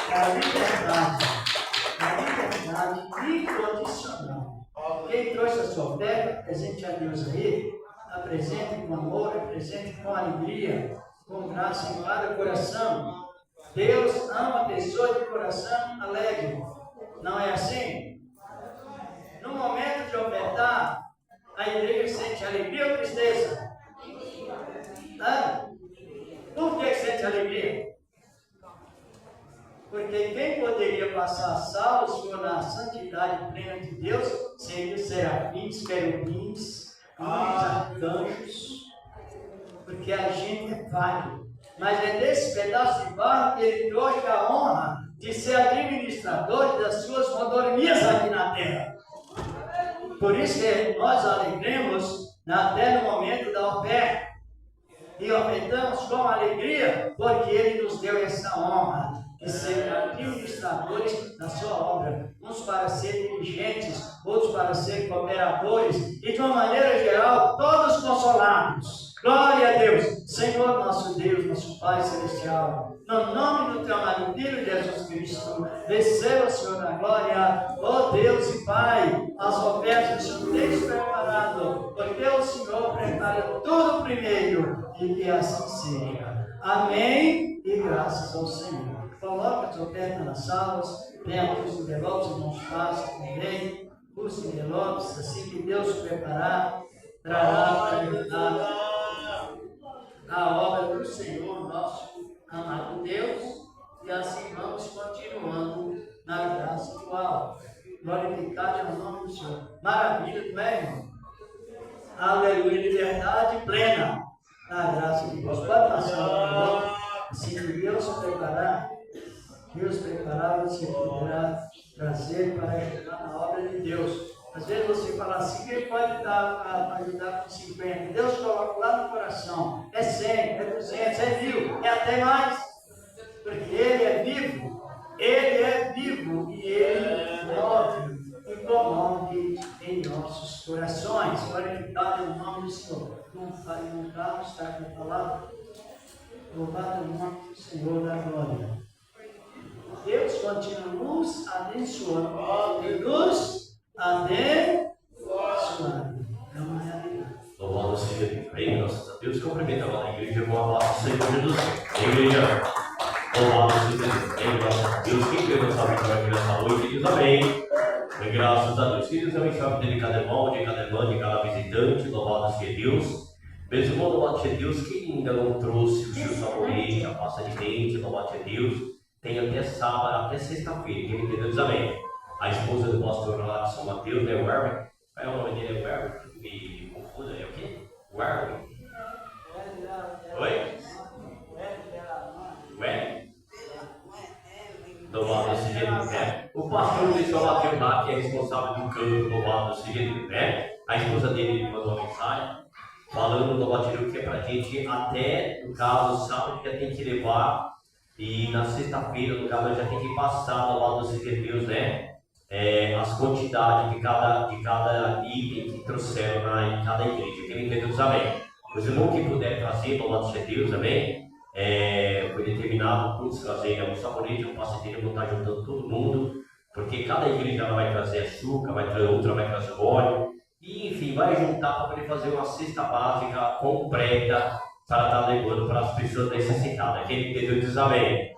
da liberdade. A liberdade incondicional. Quem trouxe a sua oferta, presente a Deus aí, apresente com amor, apresente com alegria, com graça em cada coração. Deus ama a pessoa de coração alegre. Não é assim? No momento de ofertar, a igreja sente alegria ou tristeza? Por que sente alegria? Porque quem poderia passar salvo na santidade plena de Deus seria serafins, querubins, arcanjos, porque a gente é falho. Mas é desse pedaço de barro que ele trouxe a honra de ser administrador das suas mordomias aqui na terra. Por isso que nós alegremos até no momento da oferta. E ofertamos com alegria, porque ele nos deu essa honra de ser administradores da sua obra. Uns para ser dirigentes, outros para ser cooperadores, e de uma maneira geral, todos consolados. Glória a Deus, Senhor nosso Deus, nosso Pai Celestial, no nome do teu amado Filho Jesus Cristo, receba, Senhor, a glória, ó Deus e Pai, as ofertas que o Senhor tem preparado, porque o Senhor prepara tudo primeiro, e que assim seja. Amém, e graças ao Senhor. Coloque as ofertas nas salas, venha os envelopes, irmãos, façam também, os envelopes, assim que Deus preparar, trará para ajudar a obra do Senhor, nosso amado Deus, e assim vamos continuando na graça atual. Glorificado é o nome do Senhor. Maravilha, não é, irmão? Aleluia, liberdade plena na graça de Deus. Pode passar, assim que Deus preparar, você poderá trazer para ajudar na obra de Deus. Às vezes você fala assim, que ele pode dar para ajudar com 50. Deus coloca lá no coração. É 100, é 200, é 1000, é até mais. Porque Ele é vivo. Ele é vivo e Ele move e comove em nossos corações. Glorificado é o nome do Senhor. Não carro está com a palavra. Louvado é o nome do Senhor da glória. Deus continua nos abençoando e nos abençoando. Deus, cumprimenta a igreja com a palavra do Senhor Jesus. Igreja, louvado seja Deus. Quem crê nessa vitória aqui nessa noite, diz amém. Graças a Deus. Que Deus abençoe a vida de cada irmão, de cada irmã, de cada visitante. Louvado seja Deus. Meus irmãos, louvado seja Deus. Quem ainda não trouxe o seu sabonete, a pasta de dente, louvado seja Deus, tem até sábado, até sexta-feira. Quem entendeu, diz amém. A esposa do pastor lá de São Mateus, né, o Erwin. Qual é o nome dele? É o Erwin? Me confundo, é o quê? O Erwin. Oi? Ué? Louvado seja Deus, né? O pastor de São Mateus lá, que é responsável do canto, louvado seja Deus, né? A esposa dele mandou uma mensagem falando do louvado que é pra gente até, no caso, sábado já tem que levar e na sexta-feira, no caso, já tem que passar, louvado seja Deus, né? As quantidades de cada item que trouxeram em cada igreja. Quem entendeu, diz amém. Os irmãos que puderem trazer, louvado seja Deus, amém. Foi determinado por trazer um sabonete, um passatempo, vou estar juntando todo mundo, porque cada igreja ela vai trazer açúcar, outra vai trazer óleo, e enfim, vai juntar para poder fazer uma cesta básica completa para estar levando para as pessoas necessitadas. Quem entendeu, diz amém.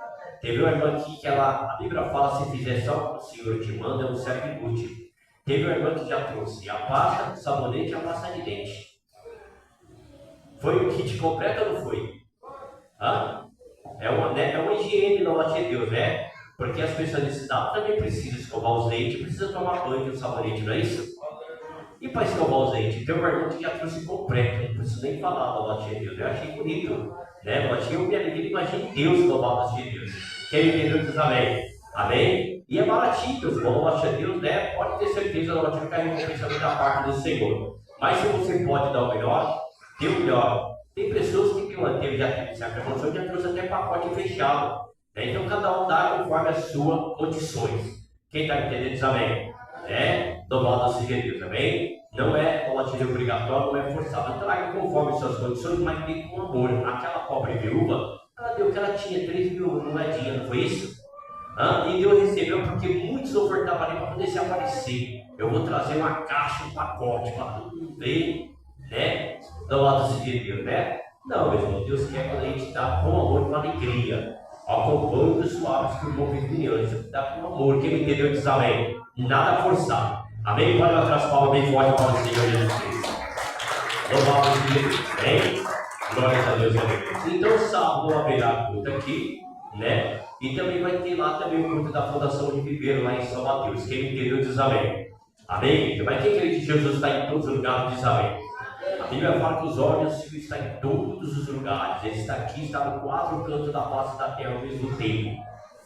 Teve uma irmã aqui que a Bíblia fala: se fizer só o que o Senhor te manda, não serve inútil. Teve uma irmã que já trouxe a pasta, o sabonete e a pasta de dente. Foi o kit completo ou não foi? É uma higiene, louvado seja Deus, né? Porque as pessoas necessitadas também precisam escovar os dentes, precisam tomar banho com sabonete, não é isso? E para escovar os dentes? Tem uma irmã que já trouxe completo, não preciso nem falar, louvado seja Deus. Eu achei bonito, né? Eu achei minha alegria, imagine Deus, louvado seja Deus. Quem entendeu diz amém. Amém? E é baratinho, meus irmãos, louvado seja Deus, né? Pode ter certeza, louvado seja Deus, que a recompensa da parte do Senhor. Mas se você pode dar o melhor, dê o melhor. Tem pessoas que já teve certa condição, já trouxe até pacote fechado. Né? Então cada um dá conforme as suas condições. Quem está entendendo diz amém. Louvado seja Deus, amém? Não é obrigatório, não é forçado. Traga conforme suas condições, mas tem com amor. Aquela pobre viúva, ela deu que ela tinha 3 mil moedinhas, não foi isso? E Deus recebeu porque muitos ofertavam ali para poder se aparecer. Eu vou trazer uma caixa, um pacote para todo mundo ver, né? Louvado seja Deus, né? Não, meu irmão, Deus quer quando a gente dá com amor, com alegria. Acompanhe os suaves que o irmão fez criança. Dá com amor. Quem me entendeu diz amém. Nada forçado. Amém? Pode dar as palmas bem forte para o Senhor Jesus Cristo. Louvado seja Deus. Amém? Glória a Deus, amém. Então, sábado haverá culto aqui, né? E também vai ter lá também o culto da Fundação de Viver lá em São Mateus. Quem me entendeu diz amém. Amém? Mas quem crê que Jesus está em todos os lugares diz amém. A Bíblia fala que os olhos do Senhor estão em todos os lugares. Ele está aqui, está no 4 cantos da face da terra ao mesmo tempo,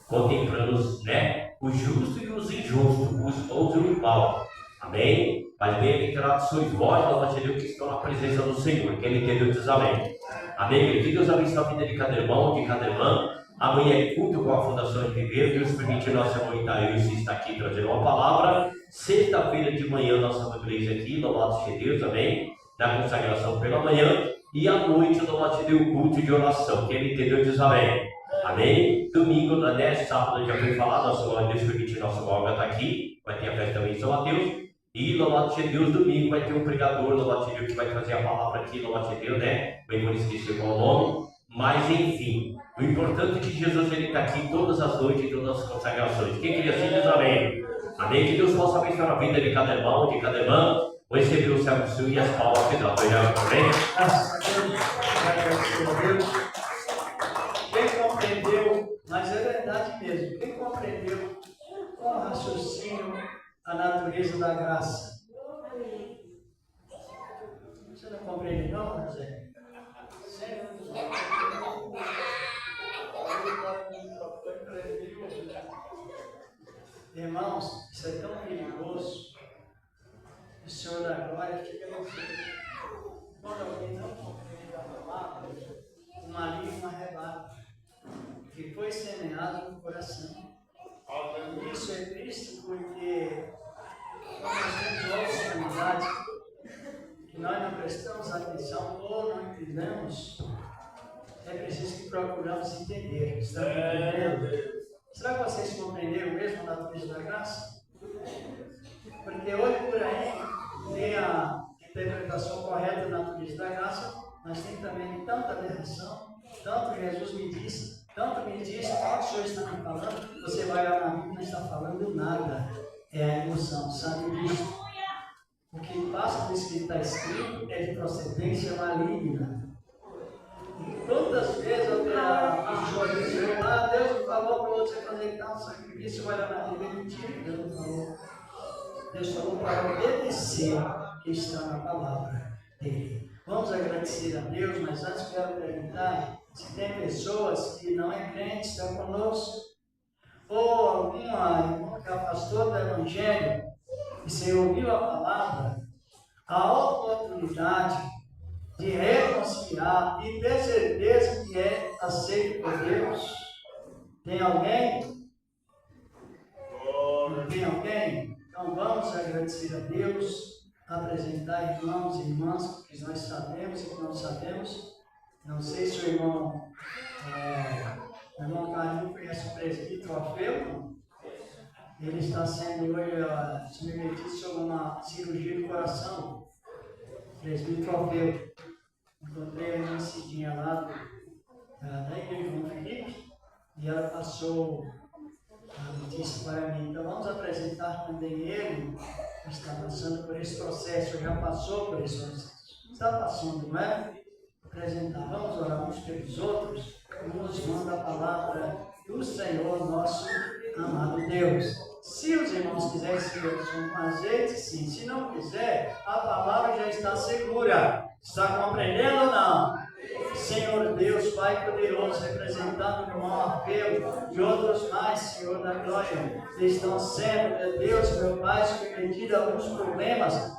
contemplando né, os justos e os injustos, os bons e os maus. Amém? Mas bem-aventurados sois vós, louvado seja Deus, que estão na presença do Senhor. Quem entendeu diz amém. Amém? Que Deus abençoe a vida de cada irmão, de cada irmã. Amanhã é culto com a Fundação de Viver. Deus permite nossa irmã Itaíus estar aqui trazendo uma palavra. Sexta-feira de manhã, nossa igreja aqui, louvado seja Deus, amém? Da consagração pela manhã. E à noite, louvado seja Deus, o culto de oração. Quem entendeu diz amém. Amém? Domingo, né? Sábado já foi falado, nosso Deus permite nossa Olga está aqui. Vai ter a festa também em São Mateus. E louvado seja Deus, domingo vai ter um pregador, louvado seja Deus, que vai trazer a palavra aqui, louvado seja Deus, né? Bem, vou esquecer qual é o nome. Mas enfim, o importante é que Jesus está aqui todas as noites e todas as consagrações. Quem queria assim diz amém. Amém? Que Deus possa abençoar a vida de cada irmão, de cada irmã. Vou receber o céu do Senhor e as palmas final. Amém? Graças a Deus. Quem compreendeu, mas é verdade mesmo, quem compreendeu com o raciocínio a natureza da graça? Você não compreende não, José? Irmãos, isso é tão perigoso. O Senhor da glória fica no céu. Quando alguém não compreende a palavra, o maligno arrebata, que foi semeado no coração. Isso é triste porque nós temos outras unidades que nós não prestamos atenção ou não entendemos. É preciso que procuramos entender. Estão entendendo? Será que vocês compreenderam mesmo a natureza da graça? Porque hoje por aí tem a interpretação correta da natureza da graça mas tem também tanta aberração, tanto Jesus me disse, tanto me disse, qual o Senhor está me falando, você vai olhar na Bíblia e não está falando nada. É a emoção, sabe disso? O que passa disso que está escrito é de procedência maligna. E quantas vezes eu tenho a pessoa dizer, Deus me falou para você fazer tal sacrifício, vai olhar na Bíblia, mentira, Deus não falou. Deus falou para obedecer o que está na palavra dele. Vamos agradecer a Deus, mas antes quero perguntar se tem pessoas que não é crente, estão conosco, ou alguma irmã que afastou do Evangelho, e você ouviu a palavra, a oportunidade de reconciliar e ter certeza que é aceito por Deus. Tem alguém? Não tem alguém? Então vamos agradecer a Deus, apresentar irmãos e irmãs que nós sabemos e que não sabemos. Não sei se o irmão Carlinhos conhece o presbítero Alfeu. Ele está sendo hoje submetido sobre uma cirurgia do coração. Presbítero Alfeu. Encontrei uma cidinha lá da igreja de João Felipe e ela passou a notícia para mim. Então vamos apresentar também ele, que está passando por esse processo, já passou por esse processo. Está passando, não é? Apresentar. Vamos orar uns pelos outros, nos manda a palavra do Senhor nosso amado Deus. Se os irmãos quiserem se ungir com azeite, sim. Se não quiser, a palavra já está segura. Está compreendendo ou não? Senhor Deus, Pai poderoso, representando o irmão Alfeu e outros mais, Senhor da glória, estão sendo, meu Deus, meu Pai, submetidos a alguns problemas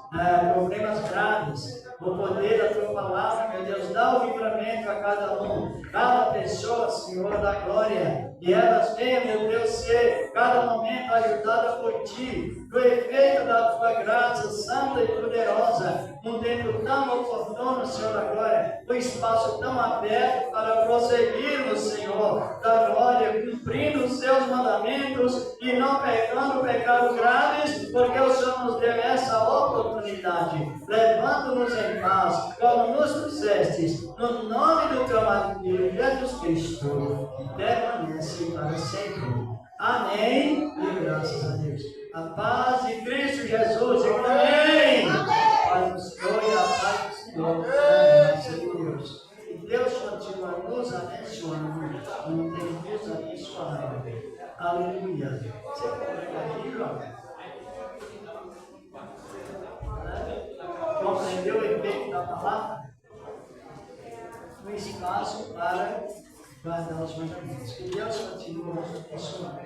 graves. O poder da tua palavra, meu Deus, dá o livramento a cada um, cada pessoa, Senhor da glória, e elas venham, meu Deus, ser cada momento ajudada por ti, do efeito da tua graça santa e poderosa, num tempo tão oportuno, Senhor da glória, um espaço tão aberto para prosseguirmos, Senhor da glória, cumprindo os seus mandamentos e não pecando pecados graves, porque o Senhor nos deu essa oportunidade. Levando-nos em paz, como nos pusestes, no nome do teu amado Filho Jesus Cristo, que permanece para sempre. Amém e graças a Deus. A paz de Cristo Jesus. Amém. Pai do Senhor e a paz do Senhor. Graças a Deus. E Deus continua nos abençoando. Não tem nos abençoado. Aleluia. Você congrega aqui, João? Compreendeu o efeito da palavra? Um espaço para guardar os mandamentos. Que Deus continue nos abençoando.